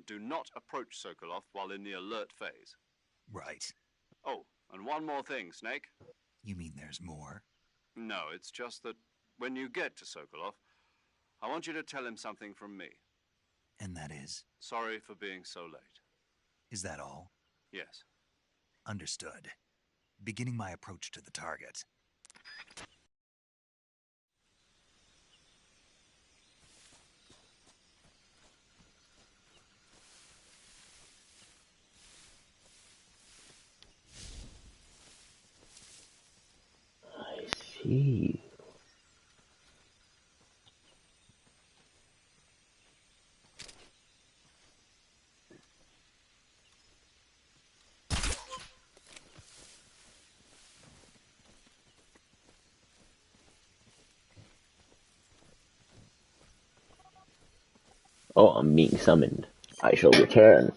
Speaker 3: Do not approach Sokolov while in the alert phase.
Speaker 1: Right.
Speaker 3: Oh, and one more thing, Snake.
Speaker 1: You mean there's more?
Speaker 3: No, it's just that when you get to Sokolov, I want you to tell him something from me.
Speaker 1: And that is?
Speaker 3: Sorry for being so late.
Speaker 1: Is that all?
Speaker 3: Yes.
Speaker 1: Understood. Beginning my approach to the target.
Speaker 2: I see. Oh, I'm being summoned. I shall return.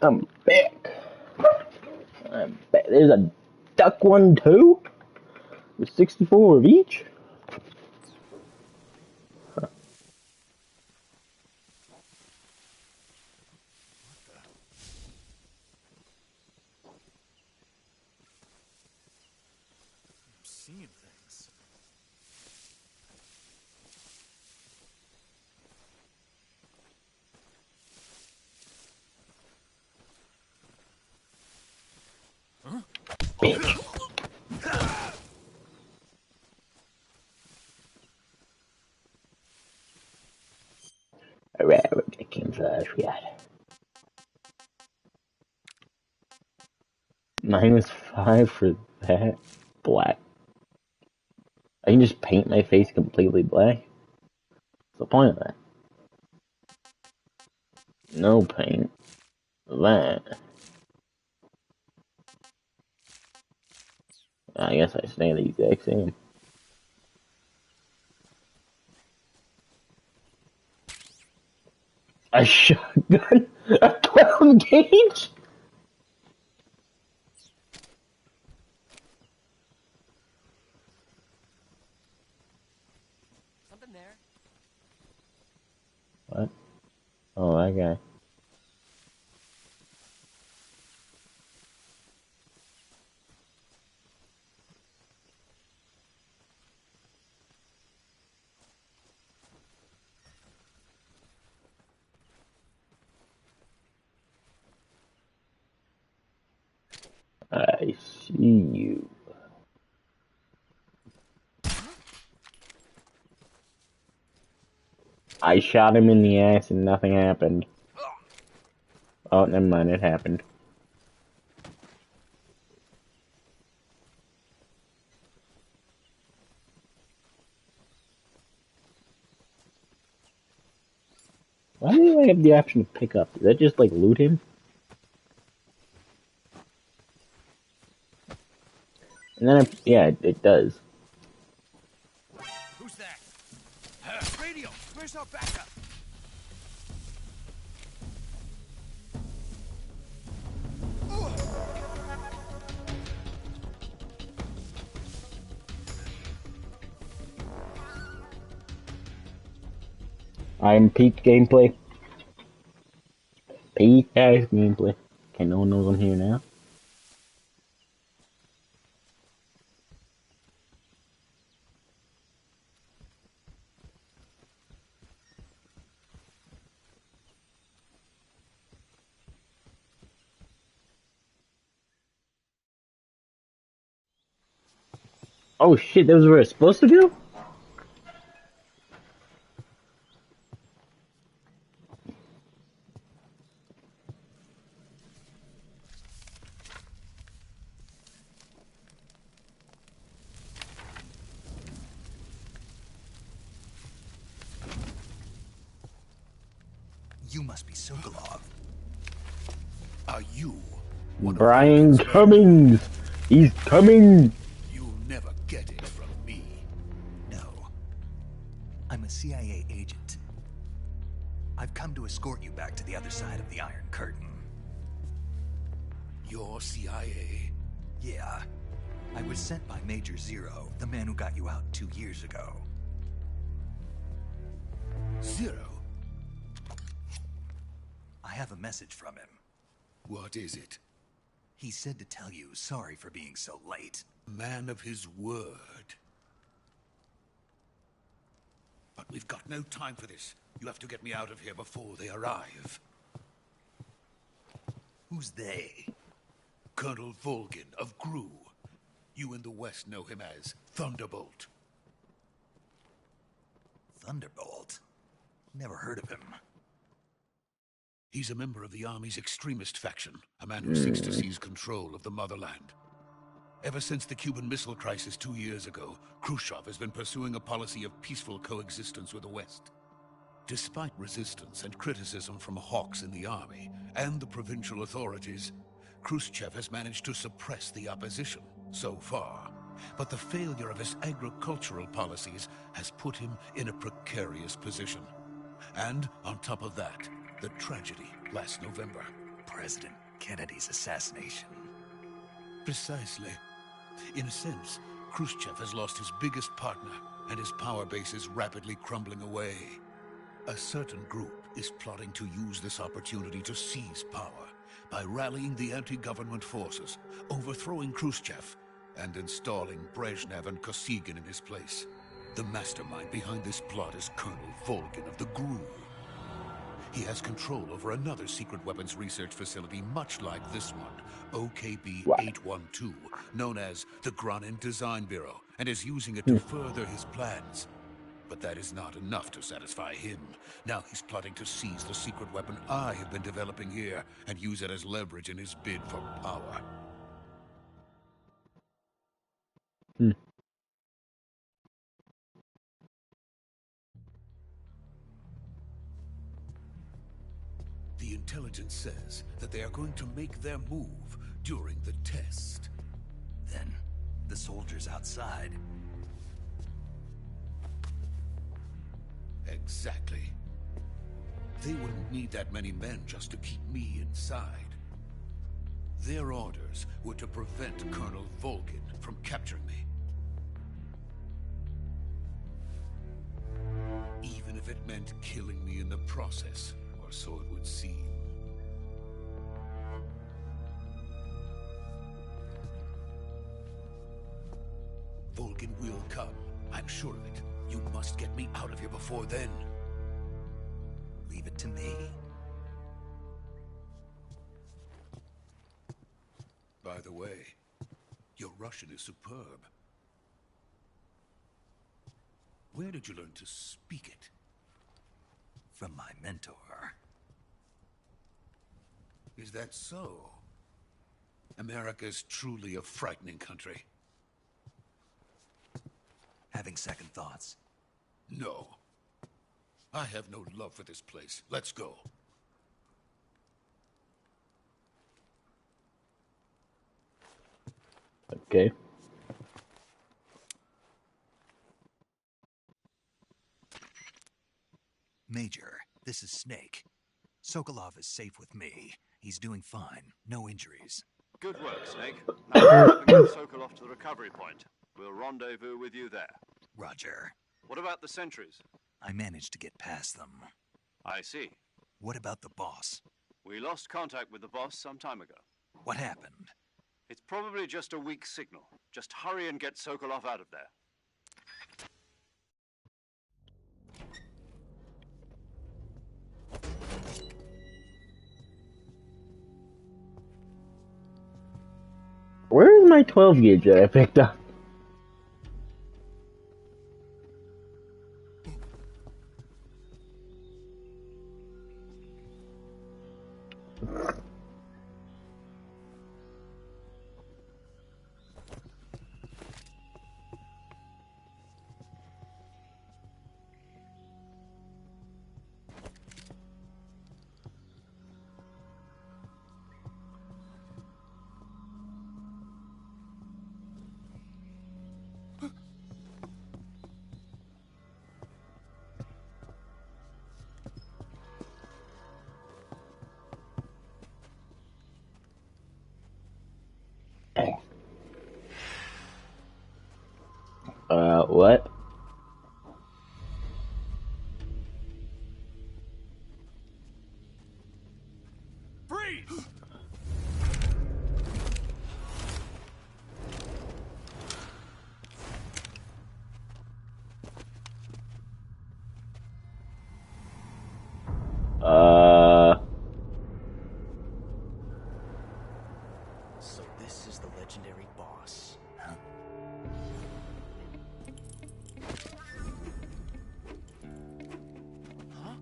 Speaker 2: I'm back. I'm back. There's a duck one too? With 64 of each? Huh.
Speaker 8: I'm seeing things. Huh?
Speaker 2: Bitch. Alright, we're gonna camouflage. We got it. -5 for that. Black. I can just paint my face completely black. What's the point of that? No paint. That. I guess I stay the exact same. A shotgun? A 12 gauge?
Speaker 9: Something there.
Speaker 2: What? Oh, that guy. I see you. I shot him in the ass and nothing happened. Oh, never mind, it happened. Why do I have the option to pick up? Does that just, like, loot him? And then, yeah, it does.
Speaker 8: Who's that? Radio! Where's our backup?
Speaker 2: I'm peak gameplay. Peak ass gameplay. Okay, no one knows I'm here now. Oh shit, that was where it's supposed to go?
Speaker 1: You must be Sokolov. Are you one
Speaker 2: Brian
Speaker 1: of
Speaker 2: Cummings! He's coming!
Speaker 1: You'll never get it from me. No. I'm a CIA agent. I've come to escort you back to the other side of the Iron Curtain. You're CIA? Yeah. I was sent by Major Zero, the man who got you out 2 years ago. Zero? I have a message from him. What is it? He said to tell you sorry for being so late. Man of his word. But we've got no time for this. You have to get me out of here before they arrive. Who's they? Colonel Volgin of GRU. You in the West know him as Thunderbolt. Thunderbolt? Never heard of him. He's a member of the Army's extremist faction, a man who seeks to seize control of the motherland. Ever since the Cuban Missile Crisis 2 years ago, Khrushchev has been pursuing a policy of peaceful coexistence with the West. Despite resistance and criticism from hawks in the Army and the provincial authorities, Khrushchev has managed to suppress the opposition so far. But the failure of his agricultural policies has put him in a precarious position. And on top of that, the tragedy last November.
Speaker 9: President Kennedy's assassination.
Speaker 1: Precisely. In a sense, Khrushchev has lost his biggest partner, and his power base is rapidly crumbling away. A certain group is plotting to use this opportunity to seize power by rallying the anti-government forces, overthrowing Khrushchev, and installing Brezhnev and Kosygin in his place. The mastermind behind this plot is Colonel Volgin of the GRU. He has control over another secret weapons research facility much like this one, OKB-812, known as the Granin Design Bureau, and is using it to further his plans. But that is not enough to satisfy him. Now he's plotting to seize the secret weapon I have been developing here and use it as leverage in his bid for power. The intelligence says that they are going to make their move during the test.
Speaker 9: Then, the soldiers outside.
Speaker 1: Exactly. They wouldn't need that many men just to keep me inside. Their orders were to prevent Colonel Volgin from capturing me. Even if it meant killing me in the process, or so it would seem. Volgin will come. I'm sure of it. You must get me out of here before then.
Speaker 9: Leave it to me.
Speaker 1: By the way, your Russian is superb. Where did you learn to speak it?
Speaker 9: From my mentor.
Speaker 1: Is that so? America is truly a frightening country.
Speaker 9: Having second thoughts?
Speaker 1: No. I have no love for this place. Let's go.
Speaker 2: Okay.
Speaker 9: Major, this is Snake. Sokolov is safe with me. He's doing fine. No injuries.
Speaker 3: Good work, Snake. Now get Sokolov to the recovery point. We'll rendezvous with you there.
Speaker 9: Roger.
Speaker 3: What about the sentries?
Speaker 9: I managed to get past them.
Speaker 3: I see.
Speaker 9: What about the boss?
Speaker 3: We lost contact with the boss some time ago.
Speaker 9: What happened?
Speaker 3: It's probably just a weak signal. Just hurry and get Sokolov out of there.
Speaker 2: Where is my 12 gauge that I picked up? What?
Speaker 8: Freeze!
Speaker 10: So this is the legendary boss.
Speaker 9: Huh?
Speaker 10: Huh?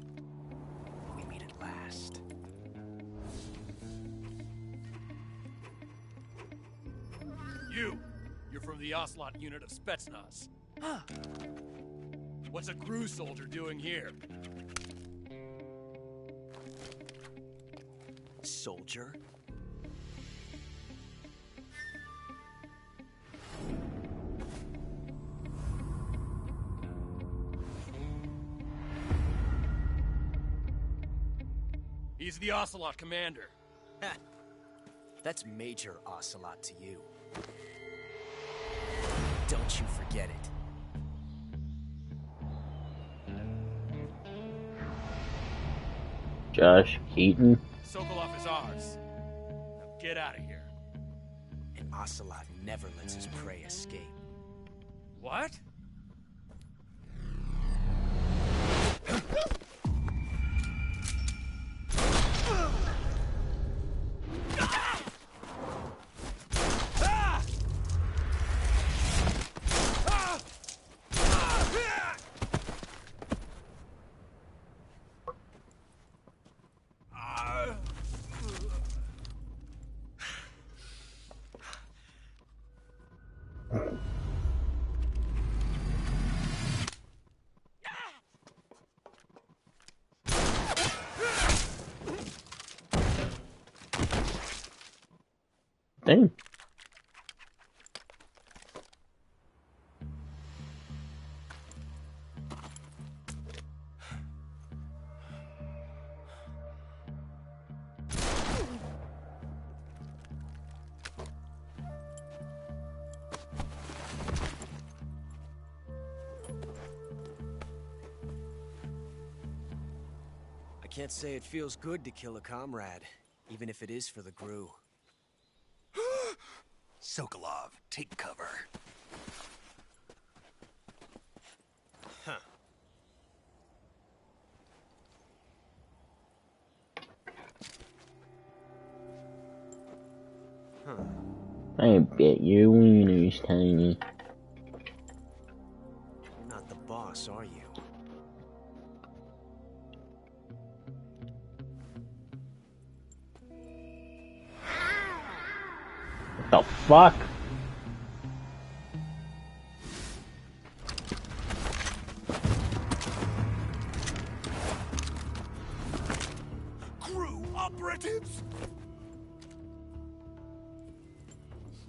Speaker 10: We meet at last.
Speaker 8: You're from the Ocelot unit of Spetsnaz. Huh. What's a GRU soldier doing here?
Speaker 10: Soldier?
Speaker 8: He's the Ocelot commander.
Speaker 10: That's Major Ocelot to you. Don't you forget it.
Speaker 2: Josh Keaton.
Speaker 8: Sokolov is ours. Now get out of here.
Speaker 10: And Ocelot never lets his prey escape.
Speaker 8: What?
Speaker 2: Damn.
Speaker 10: I can't say it feels good to kill a comrade, even if it is for the Gru.
Speaker 9: Sokolov, take cover.
Speaker 10: Huh.
Speaker 2: I bet your wiener's tiny.
Speaker 10: You're not the boss, are you?
Speaker 2: What the fuck?
Speaker 9: Crew operatives!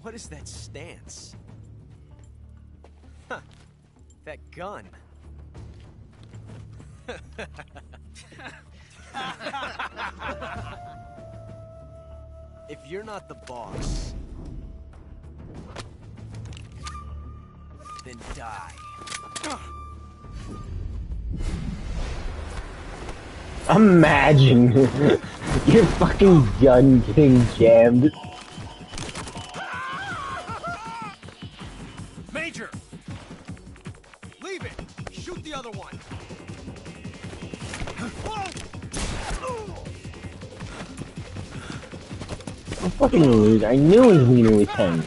Speaker 10: What is that stance? Huh. That gun. If you're not the boss, then die.
Speaker 2: Imagine your fucking gun getting jammed.
Speaker 8: Major! Leave it! Shoot the other one!
Speaker 2: I'm fucking loser. I knew his wiener was tiny.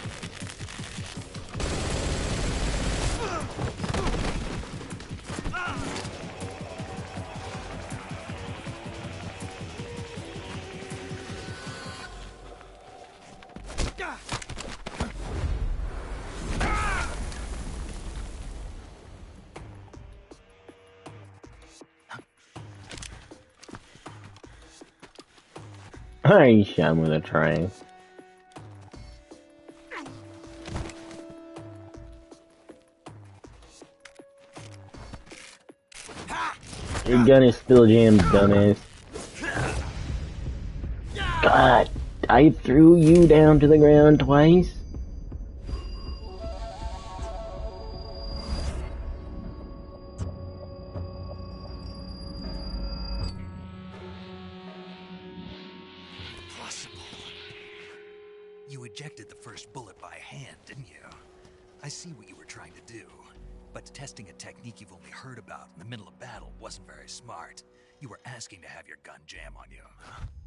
Speaker 2: I shot him with a train. Your gun is still jammed, dumbass. God, I threw you down to the ground twice.
Speaker 9: You ejected the first bullet by hand, didn't you? I see what you were trying to do. But testing a technique you've only heard about in the middle of battle wasn't very smart. You were asking to have your gun jam on you.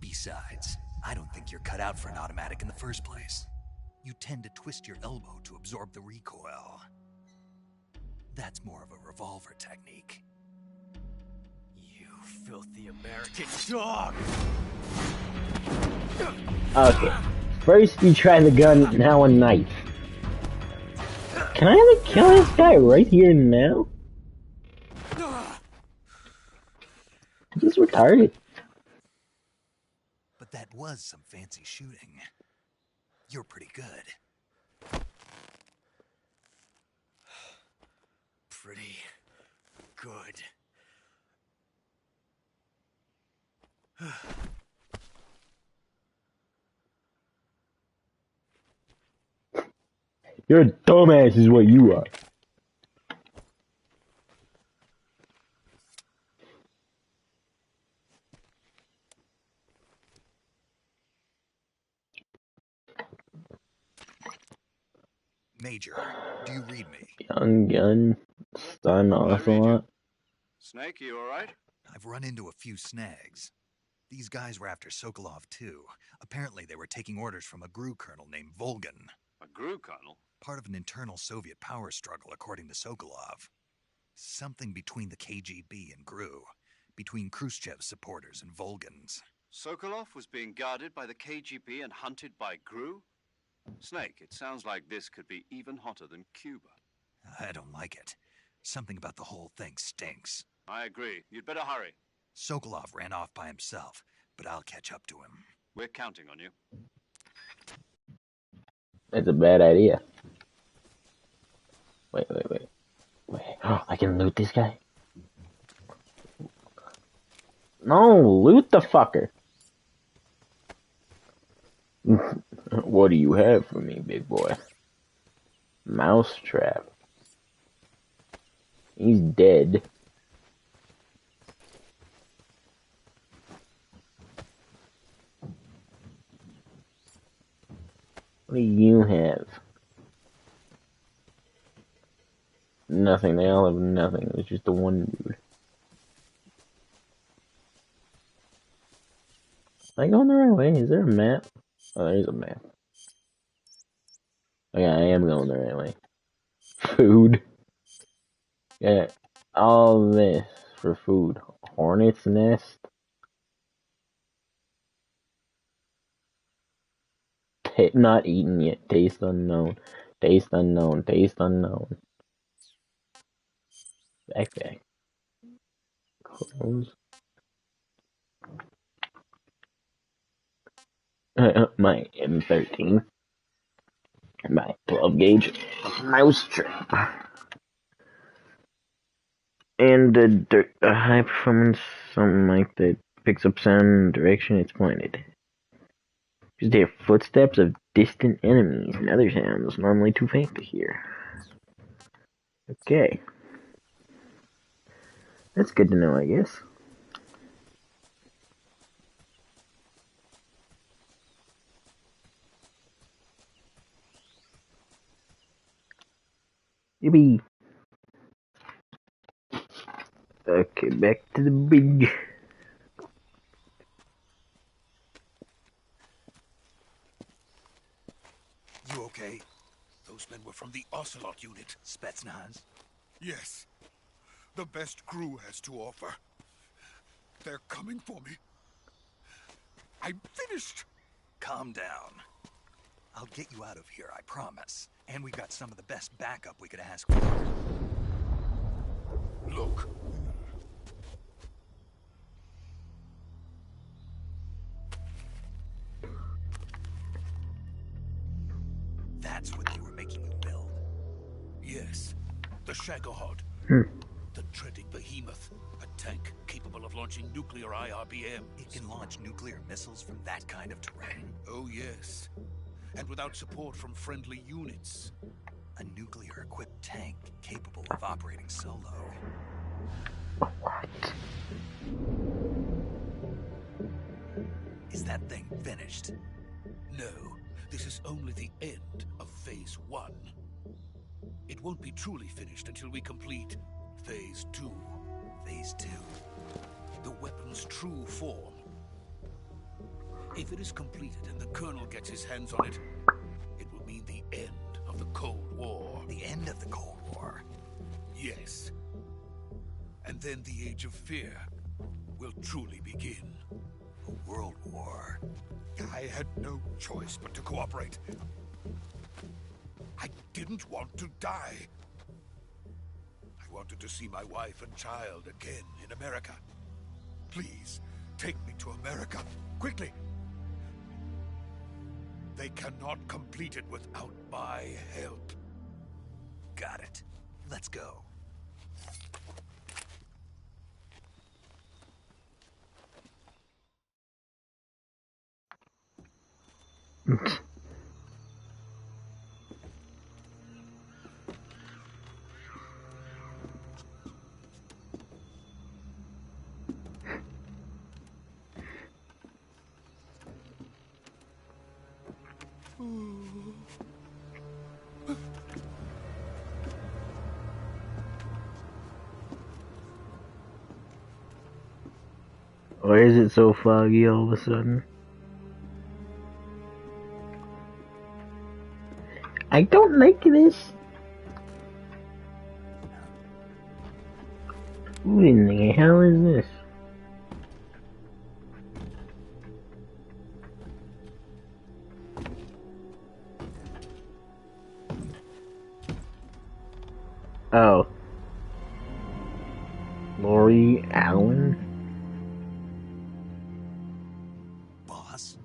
Speaker 9: Besides, I don't think you're cut out for an automatic in the first place. You tend to twist your elbow to absorb the recoil. That's more of a revolver technique.
Speaker 10: You filthy American dog!
Speaker 2: Okay. First you try the gun, now a knife. Can I like kill this guy right here and now? He's retarded.
Speaker 9: But that was some fancy shooting. You're pretty good.
Speaker 10: Pretty good.
Speaker 2: You're a dumbass is what you are.
Speaker 9: Major, do you read me?
Speaker 2: Young gun, stun
Speaker 3: I read you.
Speaker 2: ocelot.
Speaker 3: Snake, you alright?
Speaker 9: I've run into a few snags. These guys were after Sokolov too. Apparently they were taking orders from a GRU colonel named Volgan.
Speaker 3: A GRU colonel?
Speaker 9: Part of an internal Soviet power struggle, according to Sokolov. Something between the KGB and GRU. Between Khrushchev's supporters and Volgan's.
Speaker 3: Sokolov was being guarded by the KGB and hunted by GRU? Snake, it sounds like this could be even hotter than Cuba.
Speaker 9: I don't like it. Something about the whole thing stinks.
Speaker 3: I agree. You'd better hurry.
Speaker 9: Sokolov ran off by himself, but I'll catch up to him.
Speaker 3: We're counting on you.
Speaker 2: That's a bad idea. Wait. Oh, I can loot this guy? No, loot the fucker. What do you have for me, big boy? Mousetrap. He's dead. What do you have? Nothing. They all have nothing. It was just the one dude. Am I going the right way? Is there a map? Oh, there's a map. Okay, I am going the right way. Food. Yeah, all this for food. Hornet's nest. Not eaten yet. Taste unknown. Taste unknown. Taste unknown. Backpack. Clothes. My M13. My 12 gauge mousetrap. And a high performance, something like that, picks up sound and direction it's pointed. Just hear footsteps of distant enemies and other sounds normally too faint to hear. Okay. That's good to know, I guess. Yippee! Okay, back to the bridge.
Speaker 9: You okay?
Speaker 1: Those men were from the Ocelot unit.
Speaker 9: Spetsnaz?
Speaker 1: Yes. The best GRU has to offer. They're coming for me. I'm finished.
Speaker 9: Calm down. I'll get you out of here, I promise. And we've got some of the best backup we could ask for.
Speaker 1: Look.
Speaker 9: That's what they were making you build?
Speaker 1: Yes. The Shagohod. The dreaded behemoth. A tank capable of launching nuclear IRBM.
Speaker 9: It can launch nuclear missiles from that kind of terrain?
Speaker 1: Oh, yes. And without support from friendly units.
Speaker 9: A nuclear-equipped tank capable of operating solo.
Speaker 2: What?
Speaker 9: Is that thing finished?
Speaker 1: No. This is only the end of Phase 1. It won't be truly finished until we complete Phase 2.
Speaker 9: Phase 2?
Speaker 1: The weapon's true form. If it is completed and the Colonel gets his hands on it, it will mean the end of the Cold War.
Speaker 9: The end of the Cold War?
Speaker 1: Yes. And then the Age of Fear will truly begin.
Speaker 9: A world war?
Speaker 1: I had no choice but to cooperate. I didn't want to die. I wanted to see my wife and child again in America. Please, take me to America, quickly. They cannot complete it without my help.
Speaker 9: Got it. Let's go.
Speaker 2: Or is it so foggy all of a sudden? I don't like this. Who in the hell is this? Oh. Lori Allen?
Speaker 9: Boss?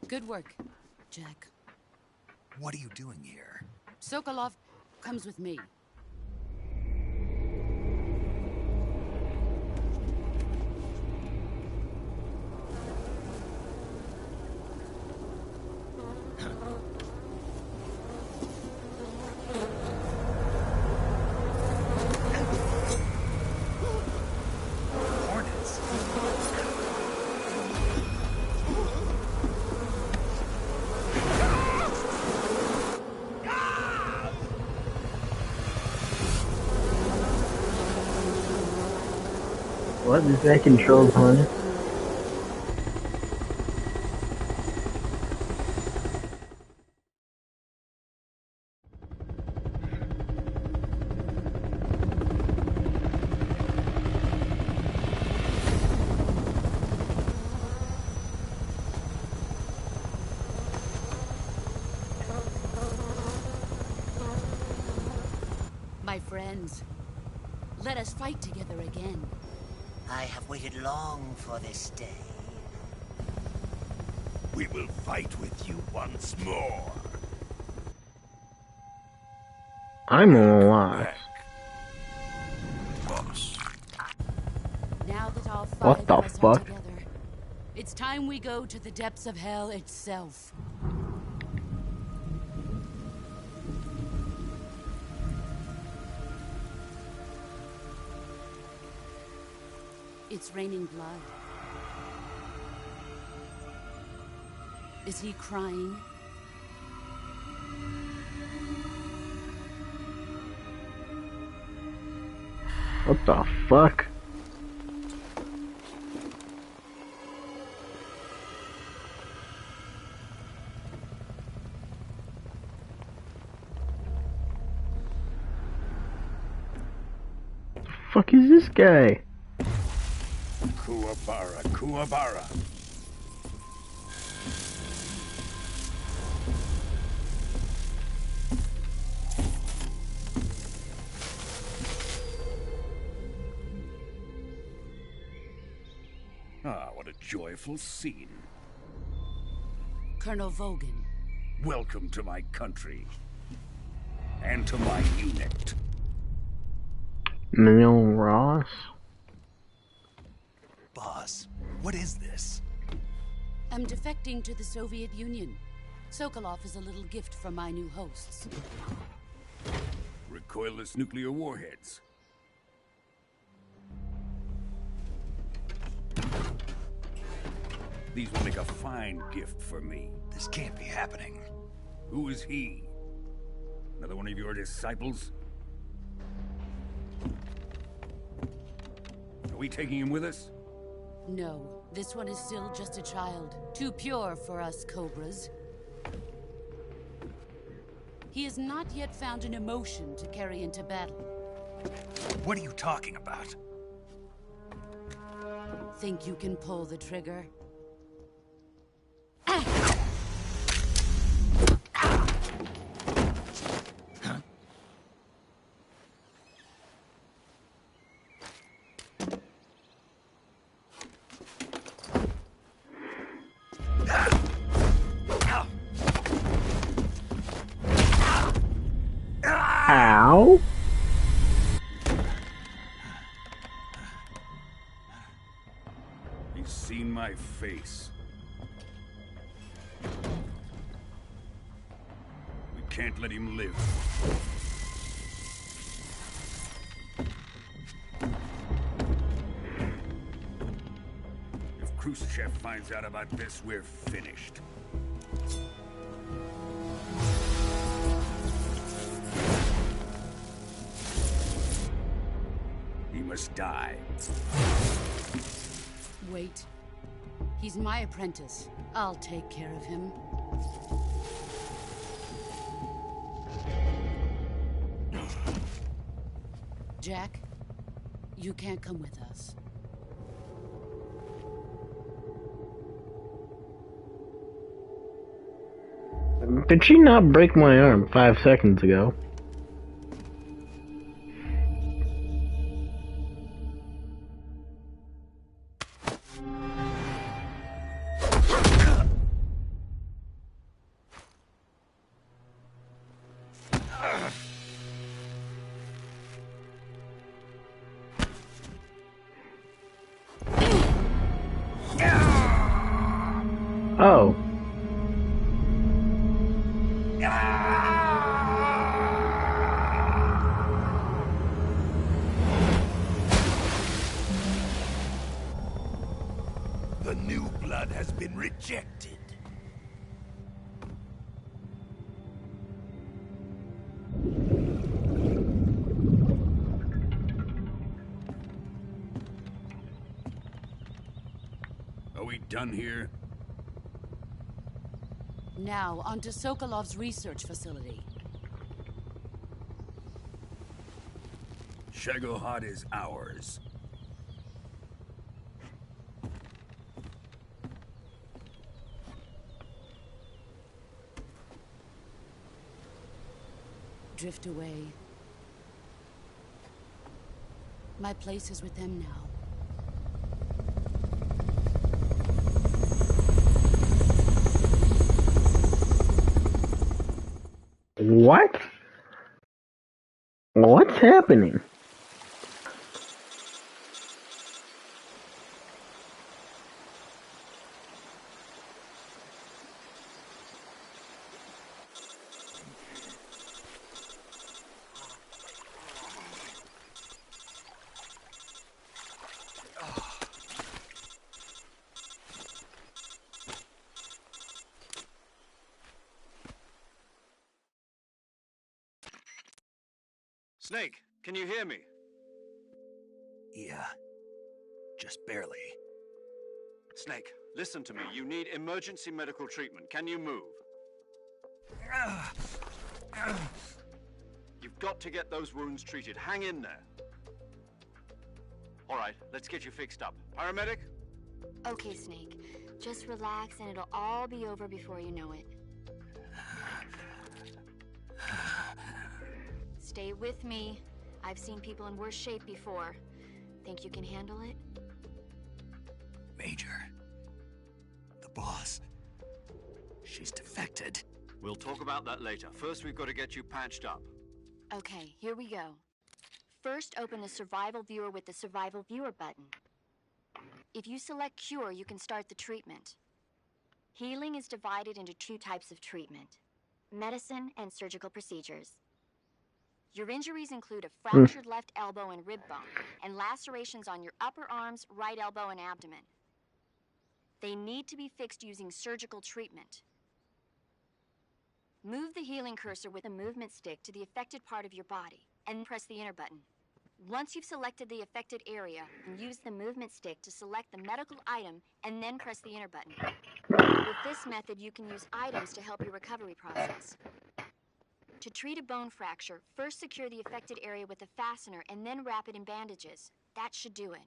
Speaker 6: Good work, Jack.
Speaker 9: What are you doing here?
Speaker 6: Sokolov comes with me.
Speaker 9: Hornets?
Speaker 2: What? This guy controls Hornet?
Speaker 6: My friends, let us fight together again.
Speaker 11: I have waited long for this day.
Speaker 1: We will fight with you once more.
Speaker 2: I'm alive.
Speaker 1: Boss.
Speaker 6: Now that all
Speaker 2: What
Speaker 6: five
Speaker 2: the
Speaker 6: of us are
Speaker 2: fuck?
Speaker 6: together, it's time we go to the depths of hell itself. It's raining blood. Is he crying?
Speaker 2: What the fuck? The fuck is this guy?
Speaker 1: Kuwabara, Kuwabara. Ah, what a joyful scene.
Speaker 6: Colonel Vogan.
Speaker 1: Welcome to my country. And to my unit.
Speaker 2: Neil Ross?
Speaker 9: Boss, what is this?
Speaker 6: I'm defecting to the Soviet Union. Sokolov is a little gift from my new hosts.
Speaker 1: Recoilless nuclear warheads. These will make a fine gift for me.
Speaker 9: This can't be happening.
Speaker 1: Who is he? Another one of your disciples? Are we taking him with us?
Speaker 6: No, this one is still just a child. Too pure for us Cobras. He has not yet found an emotion to carry into battle.
Speaker 9: What are you talking about?
Speaker 6: Think you can pull the trigger?
Speaker 2: Ow?
Speaker 1: He's seen my face. We can't let him live. If Khrushchev finds out about this, we're finished. He must die.
Speaker 6: Wait. He's my apprentice. I'll take care of him. Jack, you can't come with us.
Speaker 2: Did she not break my arm 5 seconds ago? Oh.
Speaker 1: The new blood has been rejected. Are we done here?
Speaker 6: Now, on to Sokolov's research facility.
Speaker 1: Shagohod is ours.
Speaker 6: Drift away. My place is with them now.
Speaker 2: What? What's happening?
Speaker 3: Snake, can you hear me?
Speaker 9: Yeah. Just barely.
Speaker 3: Snake, listen to me. You need emergency medical treatment. Can you move? You've got to get those wounds treated. Hang in there. All right, let's get you fixed up. Paramedic?
Speaker 5: Okay, Snake. Just relax and it'll all be over before you know it. Stay with me. I've seen people in worse shape before. Think you can handle it?
Speaker 9: Major. The boss. She's defected.
Speaker 3: We'll talk about that later. First, we've got to get you patched up.
Speaker 5: Okay, here we go. First, open the Survival Viewer with the Survival Viewer button. If you select Cure, you can start the treatment. Healing is divided into 2 types of treatment: medicine and surgical procedures. Your injuries include a fractured left elbow and rib bone, and lacerations on your upper arms, right elbow, and abdomen. They need to be fixed using surgical treatment. Move the healing cursor with a movement stick to the affected part of your body, and press the enter button. Once you've selected the affected area, use the movement stick to select the medical item, and then press the enter button. With this method, you can use items to help your recovery process. To treat a bone fracture, first secure the affected area with a fastener and then wrap it in bandages. That should do it.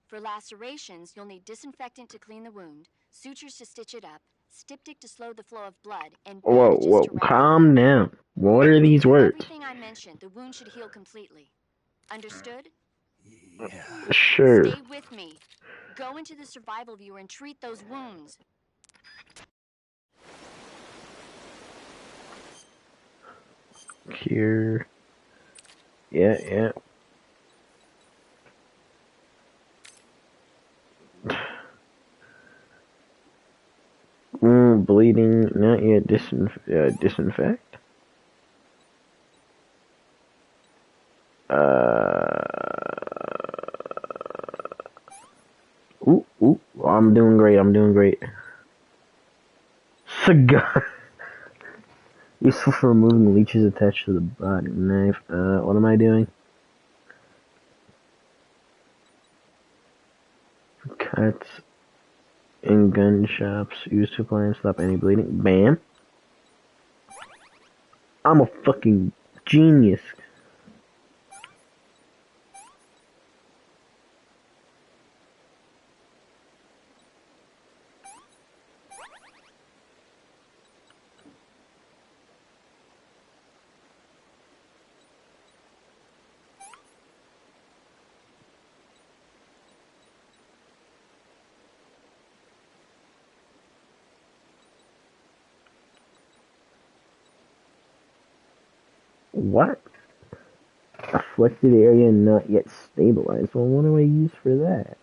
Speaker 5: For lacerations, you'll need disinfectant to clean the wound, sutures to stitch it up, styptic to slow the flow of blood, and bandages to wrap
Speaker 2: Calm down. What are these words?
Speaker 5: everything I mentioned, the wound should heal completely. Understood?
Speaker 9: Yeah.
Speaker 2: Sure.
Speaker 5: Stay with me. Go into the survival viewer and treat those wounds.
Speaker 2: Here. Yeah. Bleeding, not yet disinfect. Ooh, I'm doing great. Cigar. Useful for removing leeches attached to the body. Knife. What am I doing? Cuts in gun shops. Used to apply and stop any bleeding. Bam. I'm a fucking genius. What? Afflicted area not yet stabilized. Well, what do I use for that?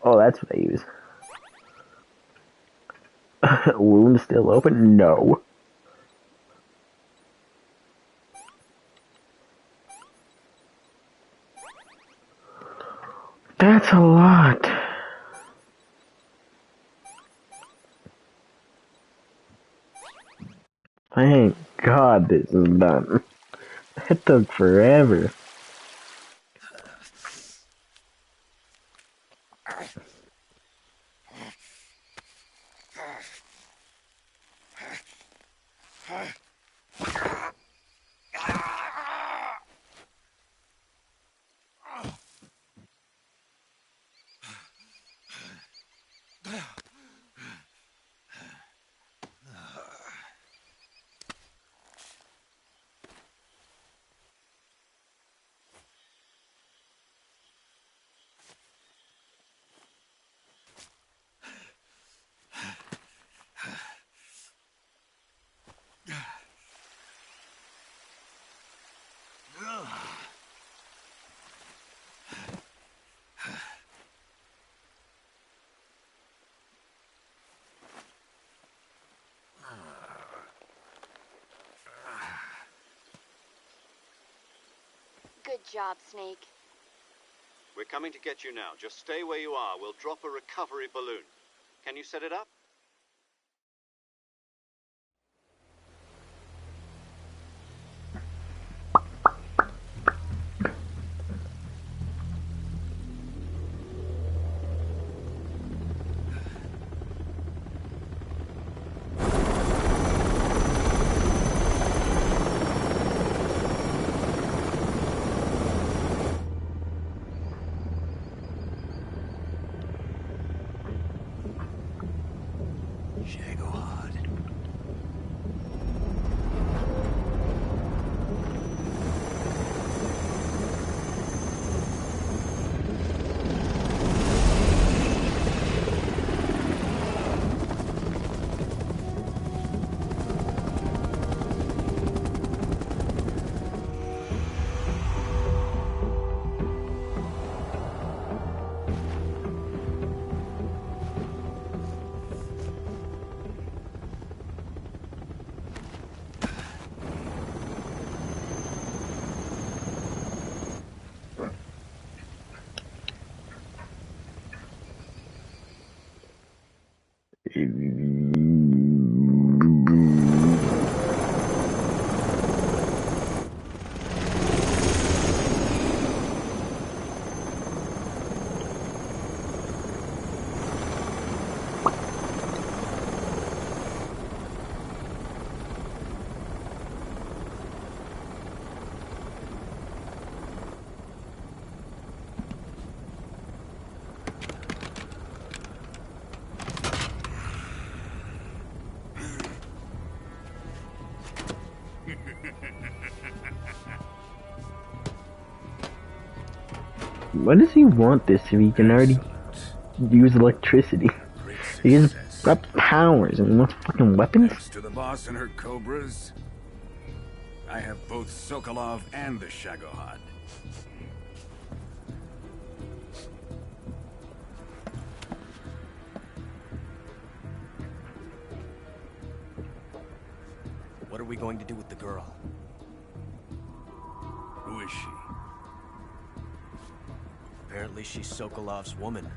Speaker 2: Oh, that's what I use. Wound still open? No. That's a lot. Thank God this is done. It took forever.
Speaker 5: Good job, Snake.
Speaker 3: We're coming to get you now. Just stay where you are. We'll drop a recovery balloon. Can you set it up?
Speaker 2: Why does he want this if he can already use electricity? He just got powers and he wants fucking weapons?
Speaker 12: Thanks to the boss and her cobras, I have both Sokolov and the Shagohod.
Speaker 10: we going to do with the girl?
Speaker 12: Who is she?
Speaker 10: Apparently she's Sokolov's woman.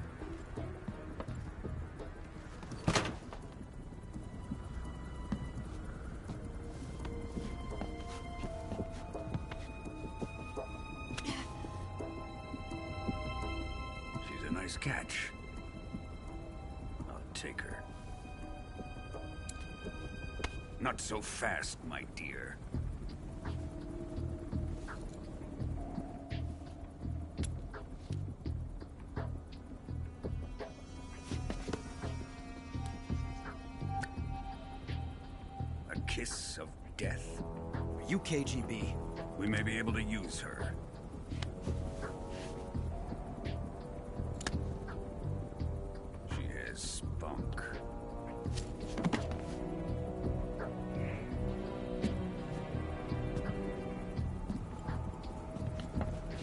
Speaker 12: She's a nice catch. I'll take her. Not so fast, my dear. A kiss of death?
Speaker 10: Are you KGB?
Speaker 12: We may be able to use her. She has spunk.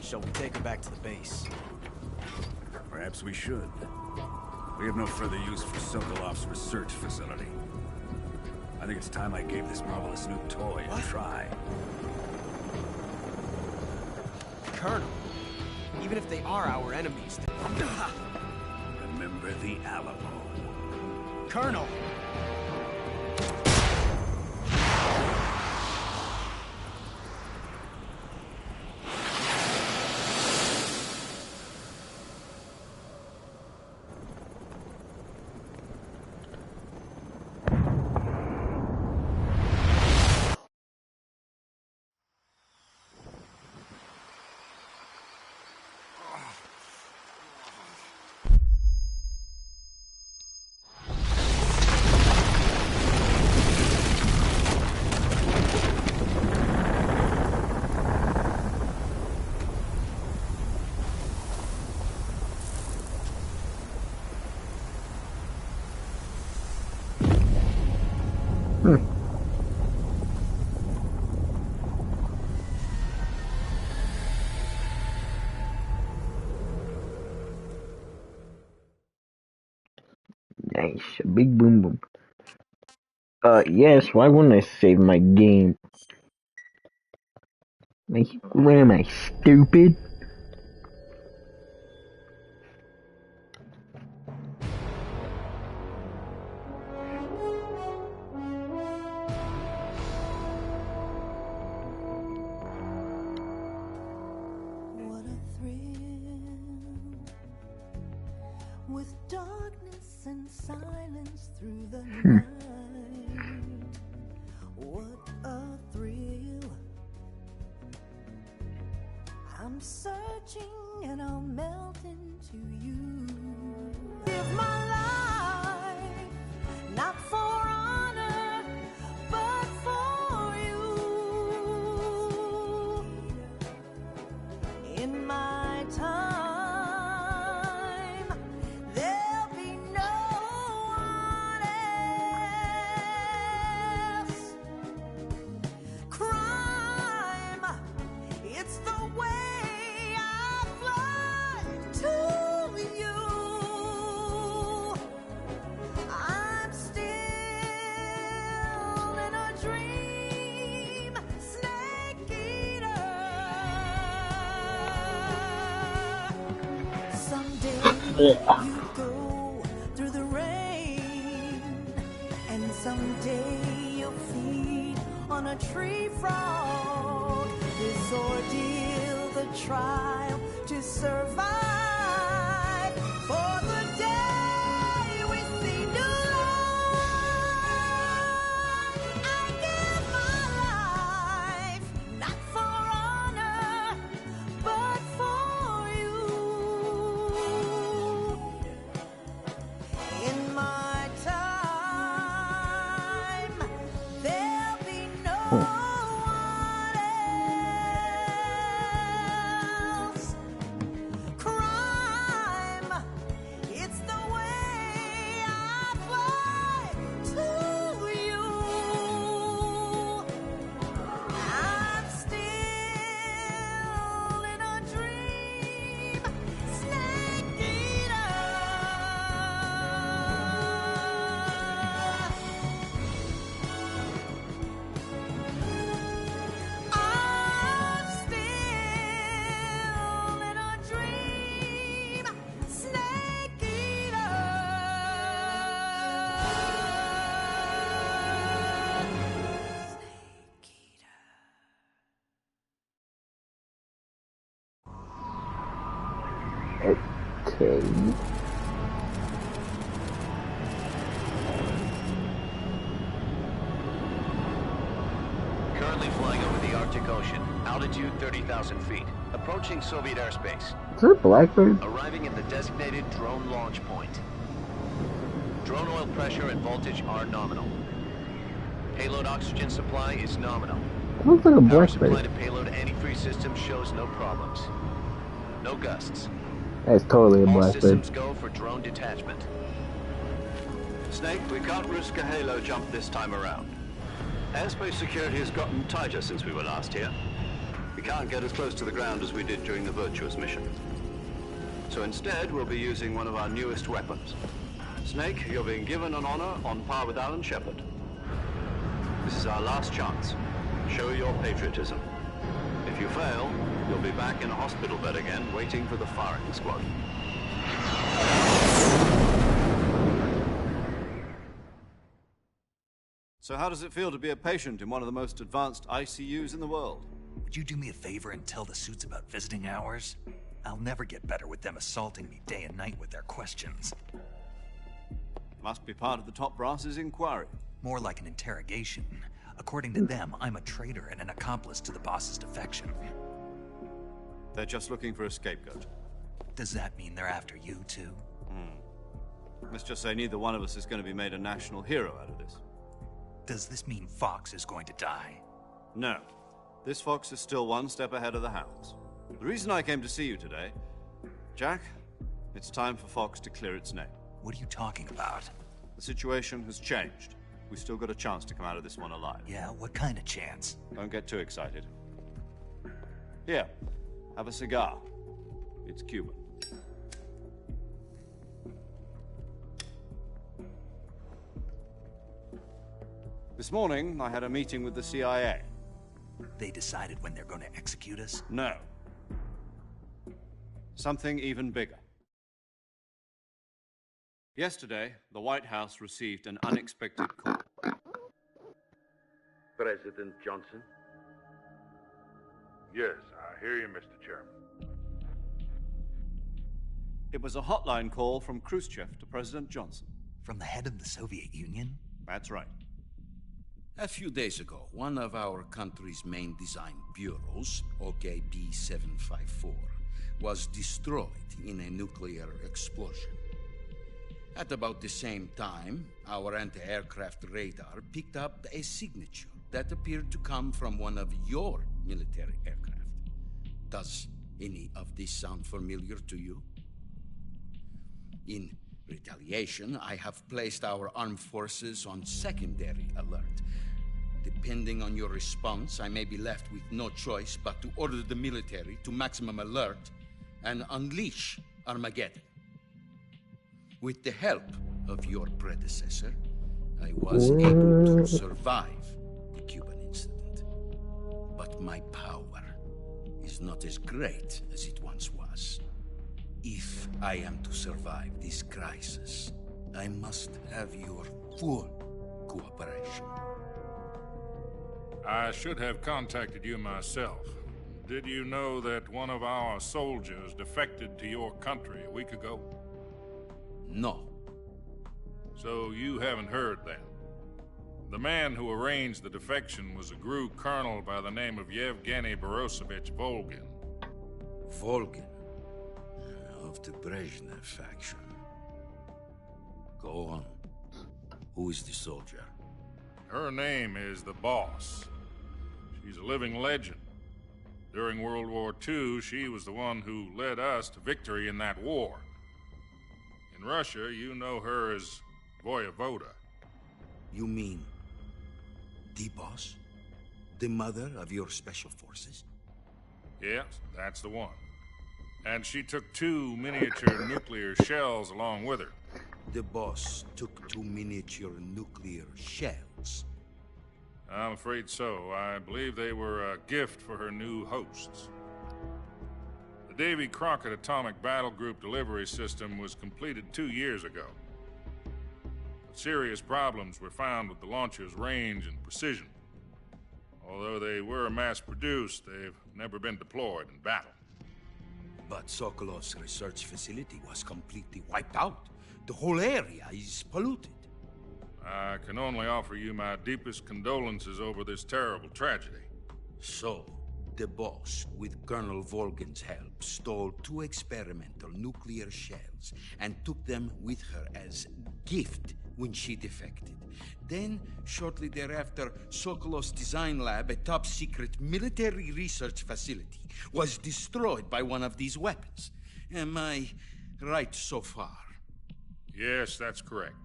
Speaker 10: Shall we take her back to the base?
Speaker 12: Perhaps we should. We have no further use for Sokolov's research facility. I think it's time I gave this marvelous new toy a try.
Speaker 10: Colonel, even if they are our enemies...
Speaker 12: Remember the Alamo.
Speaker 10: Colonel!
Speaker 2: Nice, a big boom boom. Yes, why wouldn't I save my game? What am I, stupid?
Speaker 13: What a thrill, with darkness and silence through the night. What a thrill. I'm searching and I'll melt into you. Give my life, not for honor, but for you. In my time, there'll be no one else. Crime, it's the way I fly to you. I'm still in a dream, snake eater. Someday you go through the rain, and someday you'll feed on a tree frog. This ordeal, the trial to survive, for the day we see new life. I give my life, not for honor, but for you. In my time, there'll be no one else. Crime,
Speaker 2: Okay.
Speaker 14: Currently flying over the Arctic Ocean. Altitude 30,000 feet. Approaching Soviet airspace.
Speaker 2: Is that a Blackbird?
Speaker 14: Arriving at the designated drone launch point. Drone oil pressure and voltage are nominal. Payload oxygen supply is nominal.
Speaker 2: It looks like a
Speaker 14: Power supply
Speaker 2: Blackbird.
Speaker 14: to payload antifreeze system shows no problems. No gusts.
Speaker 2: That's totally a
Speaker 14: All
Speaker 2: Blackbird.
Speaker 14: systems go for drone detachment.
Speaker 3: Snake, we can't risk a halo jump this time around. Airspace security has gotten tighter since we were last here. We can't get as close to the ground as we did during the Virtuous mission. So instead, we'll be using one of our newest weapons. Snake, you're being given an honor on par with Alan Shepard. This is our last chance. Show your patriotism. If you fail, you'll be back in a hospital bed again, waiting for the firing squad. So how does it feel to be a patient in one of the most advanced ICUs in the world?
Speaker 9: Would you do me a favor and tell the suits about visiting hours? I'll never get better with them assaulting me day and night with their questions.
Speaker 3: Must be part of the top brass's inquiry.
Speaker 9: More like an interrogation. According to them, I'm a traitor and an accomplice to the boss's defection.
Speaker 3: They're just looking for a scapegoat.
Speaker 9: Does that mean they're after you, too?
Speaker 3: Let's just say neither one of us is going to be made a national hero out of this.
Speaker 9: Does this mean Fox is going to die?
Speaker 3: No. This fox is still one step ahead of the hounds. The reason I came to see you today, Jack, it's time for Fox to clear its name.
Speaker 9: What are you talking about?
Speaker 3: The situation has changed. We've still got a chance to come out of this one alive.
Speaker 9: Yeah, what kind of chance?
Speaker 3: Don't get too excited. Here, have a cigar. It's Cuban. This morning, I had a meeting with the CIA.
Speaker 9: They decided when they're going to execute us?
Speaker 3: No. Something even bigger. Yesterday, the White House received an unexpected call.
Speaker 15: President Johnson?
Speaker 16: Yes, I hear you, Mr. Chairman.
Speaker 3: It was a hotline call from Khrushchev to President Johnson.
Speaker 9: From the head of the Soviet Union?
Speaker 3: That's right.
Speaker 17: A few days ago, one of our country's main design bureaus, OKB 754, was destroyed in a nuclear explosion. At about the same time, our anti-aircraft radar picked up a signature that appeared to come from one of your military aircraft. Does any of this sound familiar to you? In retaliation, I have placed our armed forces on secondary alert. Depending on your response, I may be left with no choice but to order the military to maximum alert and unleash Armageddon. With the help of your predecessor, I was able to survive the Cuban incident. But my power is not as great as it once was. If I am to survive this crisis, I must have your full cooperation.
Speaker 16: I should have contacted you myself. Did you know that one of our soldiers defected to your country a week ago?
Speaker 17: No.
Speaker 16: So you haven't heard then. The man who arranged the defection was a GRU colonel by the name of Yevgeny Borosovich Volgin.
Speaker 17: Volgin? Of the Brezhnev faction. Go on. Who is the soldier?
Speaker 16: Her name is the Boss. She's a living legend. During World War II, she was the one who led us to victory in that war. In Russia, you know her as Voyevoda.
Speaker 17: You mean the Boss? The mother of your special forces?
Speaker 16: Yes, that's the one. And she took 2 miniature nuclear shells along with her.
Speaker 17: The Boss took 2 miniature nuclear shells?
Speaker 16: I'm afraid so. I believe they were a gift for her new hosts. The Davy Crockett Atomic Battle Group delivery system was completed 2 years ago. But serious problems were found with the launcher's range and precision. Although they were mass-produced, they've never been deployed in battle.
Speaker 17: But Sokolov's research facility was completely wiped out. The whole area is polluted.
Speaker 16: I can only offer you my deepest condolences over this terrible tragedy.
Speaker 17: So, the boss, with Colonel Volgin's help, stole 2 experimental nuclear shells and took them with her as gift when she defected. Then, shortly thereafter, Sokolov's design lab, a top-secret military research facility, was destroyed by one of these weapons. Am I right so far?
Speaker 16: Yes, that's correct.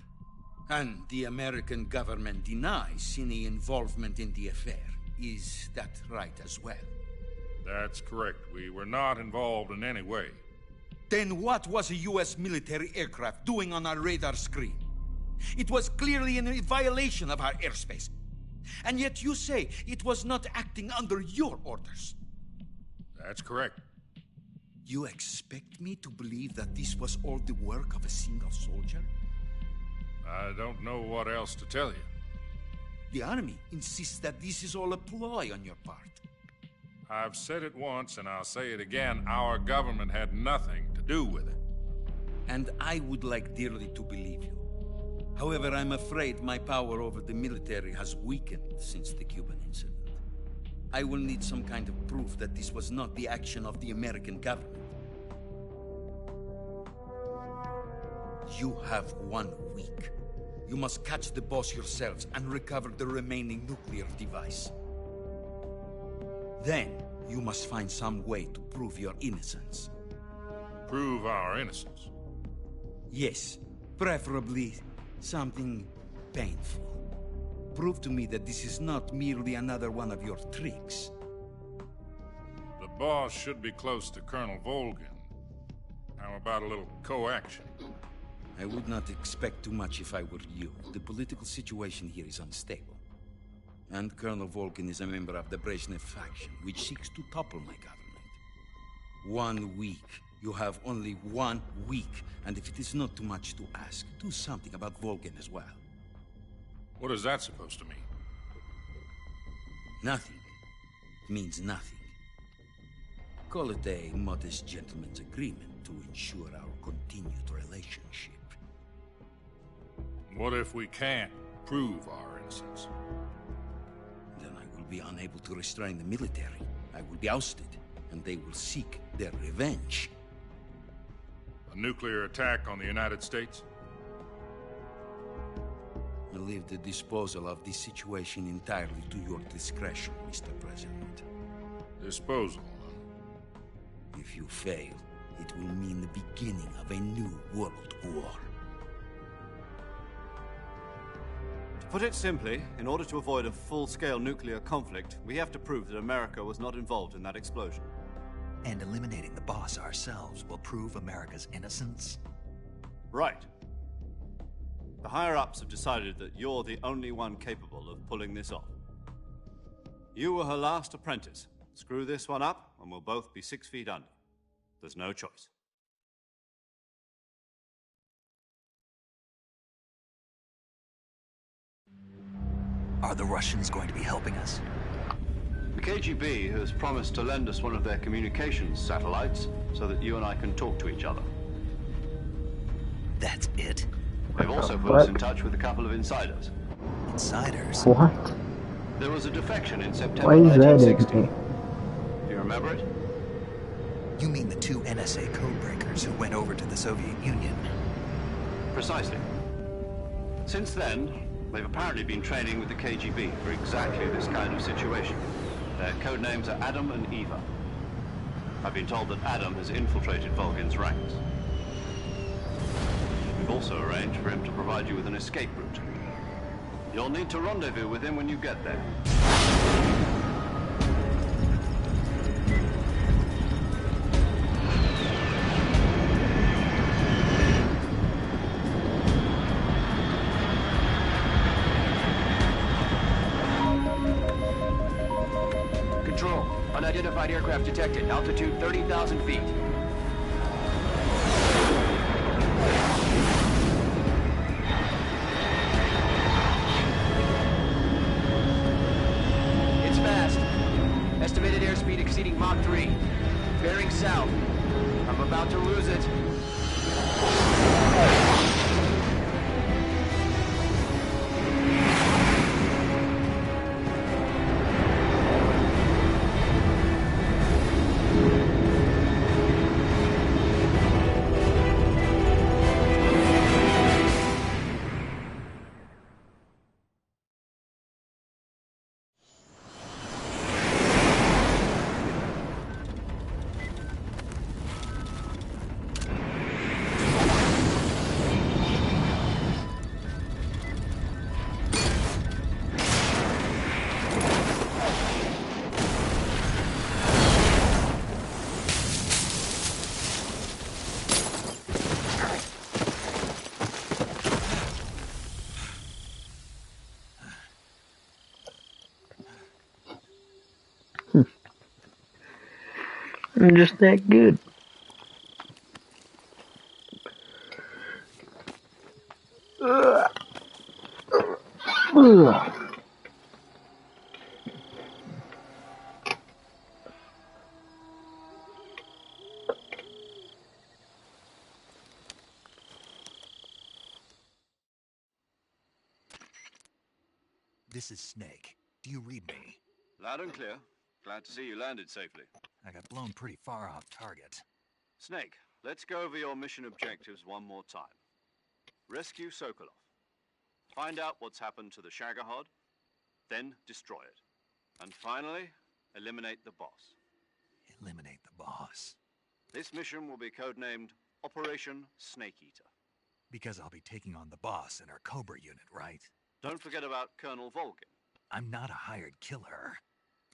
Speaker 17: And the American government denies any involvement in the affair. Is that right as well?
Speaker 16: That's correct. We were not involved in any way.
Speaker 17: Then what was a U.S. military aircraft doing on our radar screen? It was clearly in violation of our airspace. And yet you say it was not acting under your orders.
Speaker 16: That's correct.
Speaker 17: You expect me to believe that this was all the work of a single soldier?
Speaker 16: I don't know what else to tell you.
Speaker 17: The Army insists that this is all a ploy on your part.
Speaker 16: I've said it once, and I'll say it again. Our government had nothing to do with it.
Speaker 17: And I would like dearly to believe you. However, I'm afraid my power over the military has weakened since the Cuban incident. I will need some kind of proof that this was not the action of the American government. You have 1 week. You must catch the boss yourselves and recover the remaining nuclear device. Then, you must find some way to prove your innocence.
Speaker 16: Prove our innocence?
Speaker 17: Yes, preferably something painful. Prove to me that this is not merely another one of your tricks.
Speaker 16: The boss should be close to Colonel Volgin. How about a little co-action?
Speaker 17: I would not expect too much if I were you. The political situation here is unstable. And Colonel Volgin is a member of the Brezhnev faction, which seeks to topple my government. 1 week. You have only 1 week. And if it is not too much to ask, do something about Volgin as well.
Speaker 16: What is that supposed to mean?
Speaker 17: Nothing. It means nothing. Call it a modest gentleman's agreement to ensure our continued relationship.
Speaker 16: What if we can't prove our innocence?
Speaker 17: Then I will be unable to restrain the military. I will be ousted, and they will seek their revenge.
Speaker 16: A nuclear attack on the United States?
Speaker 17: I leave the disposal of this situation entirely to your discretion, Mr. President.
Speaker 16: Disposal?
Speaker 17: If you fail, it will mean the beginning of a new world war.
Speaker 3: To put it simply, in order to avoid a full-scale nuclear conflict, we have to prove that America was not involved in that explosion.
Speaker 9: And eliminating the boss ourselves will prove America's innocence?
Speaker 3: Right. The higher-ups have decided that you're the only one capable of pulling this off. You were her last apprentice. Screw this one up, and we'll both be 6 feet under. There's no choice.
Speaker 9: Are the Russians going to be helping us?
Speaker 3: The KGB has promised to lend us one of their communications satellites so that you and I can talk to each other.
Speaker 9: That's it?
Speaker 3: They've also put us in touch with a couple of insiders.
Speaker 9: Insiders?
Speaker 2: What?
Speaker 3: There was a defection in September
Speaker 2: Why is that
Speaker 3: 1960.
Speaker 2: in?
Speaker 3: Do you remember it?
Speaker 9: You mean the 2 NSA codebreakers who went over to the Soviet Union?
Speaker 3: Precisely. Since then, they've apparently been training with the KGB for exactly this kind of situation. Their code names are Adam and Eva. I've been told that Adam has infiltrated Volgin's ranks. We've also arranged for him to provide you with an escape route. You'll need to rendezvous with him when you get there.
Speaker 15: Control. Unidentified aircraft detected. Altitude 30,000 feet. It's fast. Estimated airspeed exceeding Mach 3. Bearing south. I'm about to lose it.
Speaker 2: I'm just that good.
Speaker 9: This is Snake. Do you read me?
Speaker 3: Loud and clear. Glad to see you landed safely.
Speaker 9: I got blown pretty far off target.
Speaker 3: Snake, let's go over your mission objectives one more time. Rescue Sokolov. Find out what's happened to the Shagohod, then destroy it. And finally, eliminate the boss.
Speaker 9: Eliminate the boss.
Speaker 3: This mission will be codenamed Operation Snake Eater.
Speaker 9: Because I'll be taking on the boss in our Cobra unit, right?
Speaker 3: Don't forget about Colonel Volgin.
Speaker 9: I'm not a hired killer.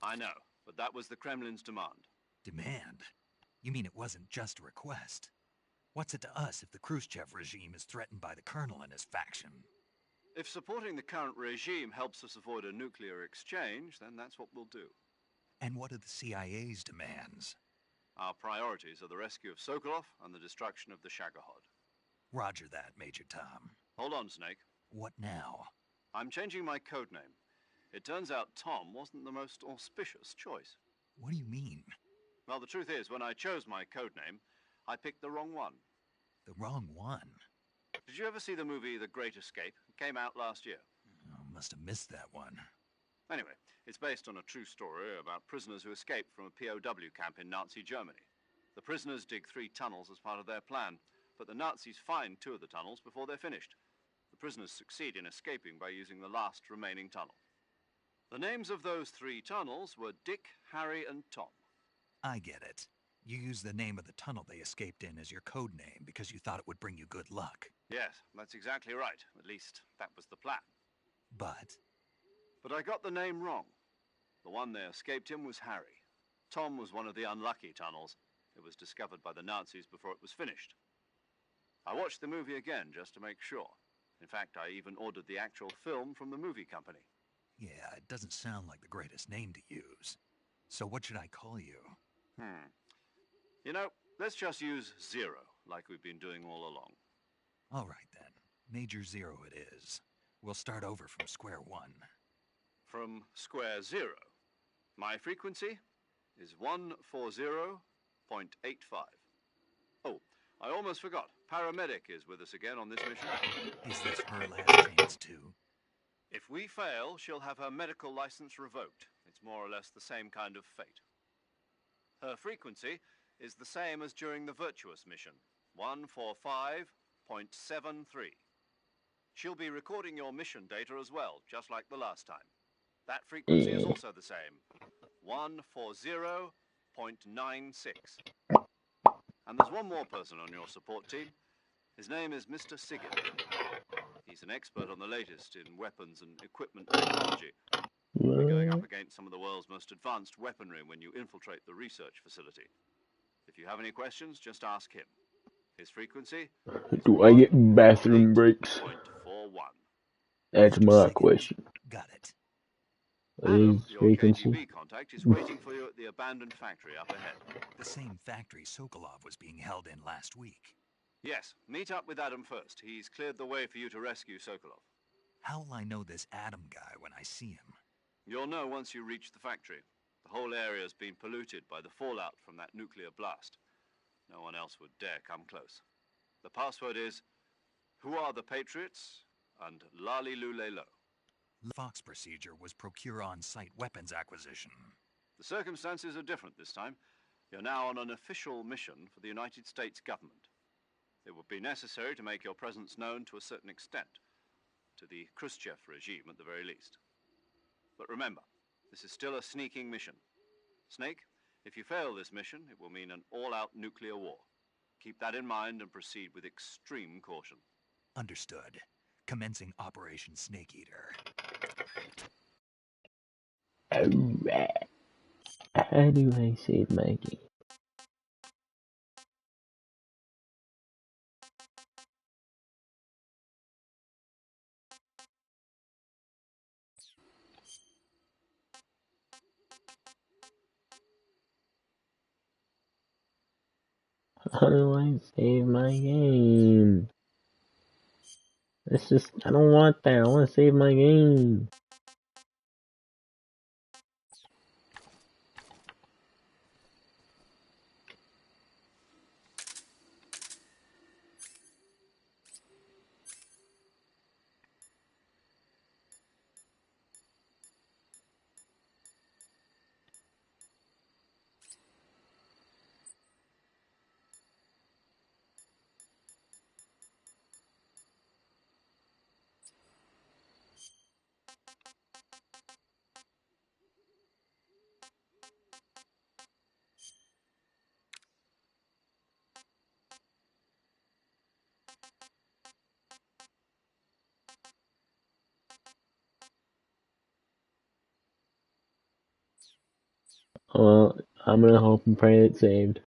Speaker 3: I know, but that was the Kremlin's demand.
Speaker 9: Demand? You mean it wasn't just a request? What's it to us if the Khrushchev regime is threatened by the Colonel and his faction?
Speaker 3: If supporting the current regime helps us avoid a nuclear exchange, then that's what we'll do.
Speaker 9: And what are the CIA's demands?
Speaker 3: Our priorities are the rescue of Sokolov and the destruction of the Shagohod.
Speaker 9: Roger that, Major Tom.
Speaker 3: Hold on, Snake.
Speaker 9: What now?
Speaker 3: I'm changing my codename. It turns out Tom wasn't the most auspicious choice.
Speaker 9: What do you mean?
Speaker 3: Well, the truth is, when I chose my codename, I picked the wrong one.
Speaker 9: The wrong one?
Speaker 3: Did you ever see the movie The Great Escape? It came out last year.
Speaker 9: Oh, must have missed that one.
Speaker 3: Anyway, it's based on a true story about prisoners who escaped from a POW camp in Nazi Germany. The prisoners dig 3 tunnels as part of their plan, but the Nazis find 2 of the tunnels before they're finished. The prisoners succeed in escaping by using the last remaining tunnel. The names of those 3 tunnels were Dick, Harry, and Tom.
Speaker 9: I get it. You used the name of the tunnel they escaped in as your code name because you thought it would bring you good luck.
Speaker 3: Yes, that's exactly right. At least, that was the plan.
Speaker 9: But
Speaker 3: I got the name wrong. The one they escaped in was Harry. Tom was one of the unlucky tunnels. It was discovered by the Nazis before it was finished. I watched the movie again just to make sure. In fact, I even ordered the actual film from the movie company.
Speaker 9: yeah, it doesn't sound like the greatest name to use. So what should I call you?
Speaker 3: You know, let's just use Zero, like we've been doing all along.
Speaker 9: All right then. Major Zero it is. We'll start over from square one.
Speaker 3: From square 0. My frequency is 140.85. Oh, I almost forgot. Paramedic is with us again on this mission.
Speaker 9: Is this her last chance too?
Speaker 3: If we fail, she'll have her medical license revoked. It's more or less the same kind of fate. Her frequency is the same as during the Virtuous mission, 145.73. She'll be recording your mission data as well, just like the last time. That frequency is also the same, 140.96. And there's one more person on your support team. His name is Mr. Sigurd. He's an expert on the latest in weapons and equipment technology. You'll be going up against some of the world's most advanced weaponry when you infiltrate the research facility. If you have any questions, just ask him. His frequency is
Speaker 2: Do I get bathroom breaks?
Speaker 3: 1.41.
Speaker 2: That's my question.
Speaker 9: Got it.
Speaker 2: What is
Speaker 3: Your
Speaker 2: frequency?
Speaker 3: KGB contact is waiting for you at the abandoned factory up ahead.
Speaker 9: The same factory Sokolov was being held in last week.
Speaker 3: Yes, meet up with Adam first. He's cleared the way for you to rescue Sokolov.
Speaker 9: How will I know this Adam guy when I see him?
Speaker 3: You'll know once you reach the factory. The whole area's been polluted by the fallout from that nuclear blast. No one else would dare come close. The password is, "Who are the Patriots?" and "Lali Lule Lo."
Speaker 9: The Fox procedure was procure on-site weapons acquisition.
Speaker 3: The circumstances are different this time. You're now on an official mission for the United States government. It would be necessary to make your presence known to a certain extent, to the Khrushchev regime at the very least. But remember, this is still a sneaking mission. Snake, if you fail this mission, it will mean an all-out nuclear war. Keep that in mind and proceed with extreme caution.
Speaker 9: Understood. Commencing Operation Snake Eater.
Speaker 2: Alright. How do I save my game? How do I save my game? I don't want that. I want to save my game. Well, I'm gonna hope and pray it saved.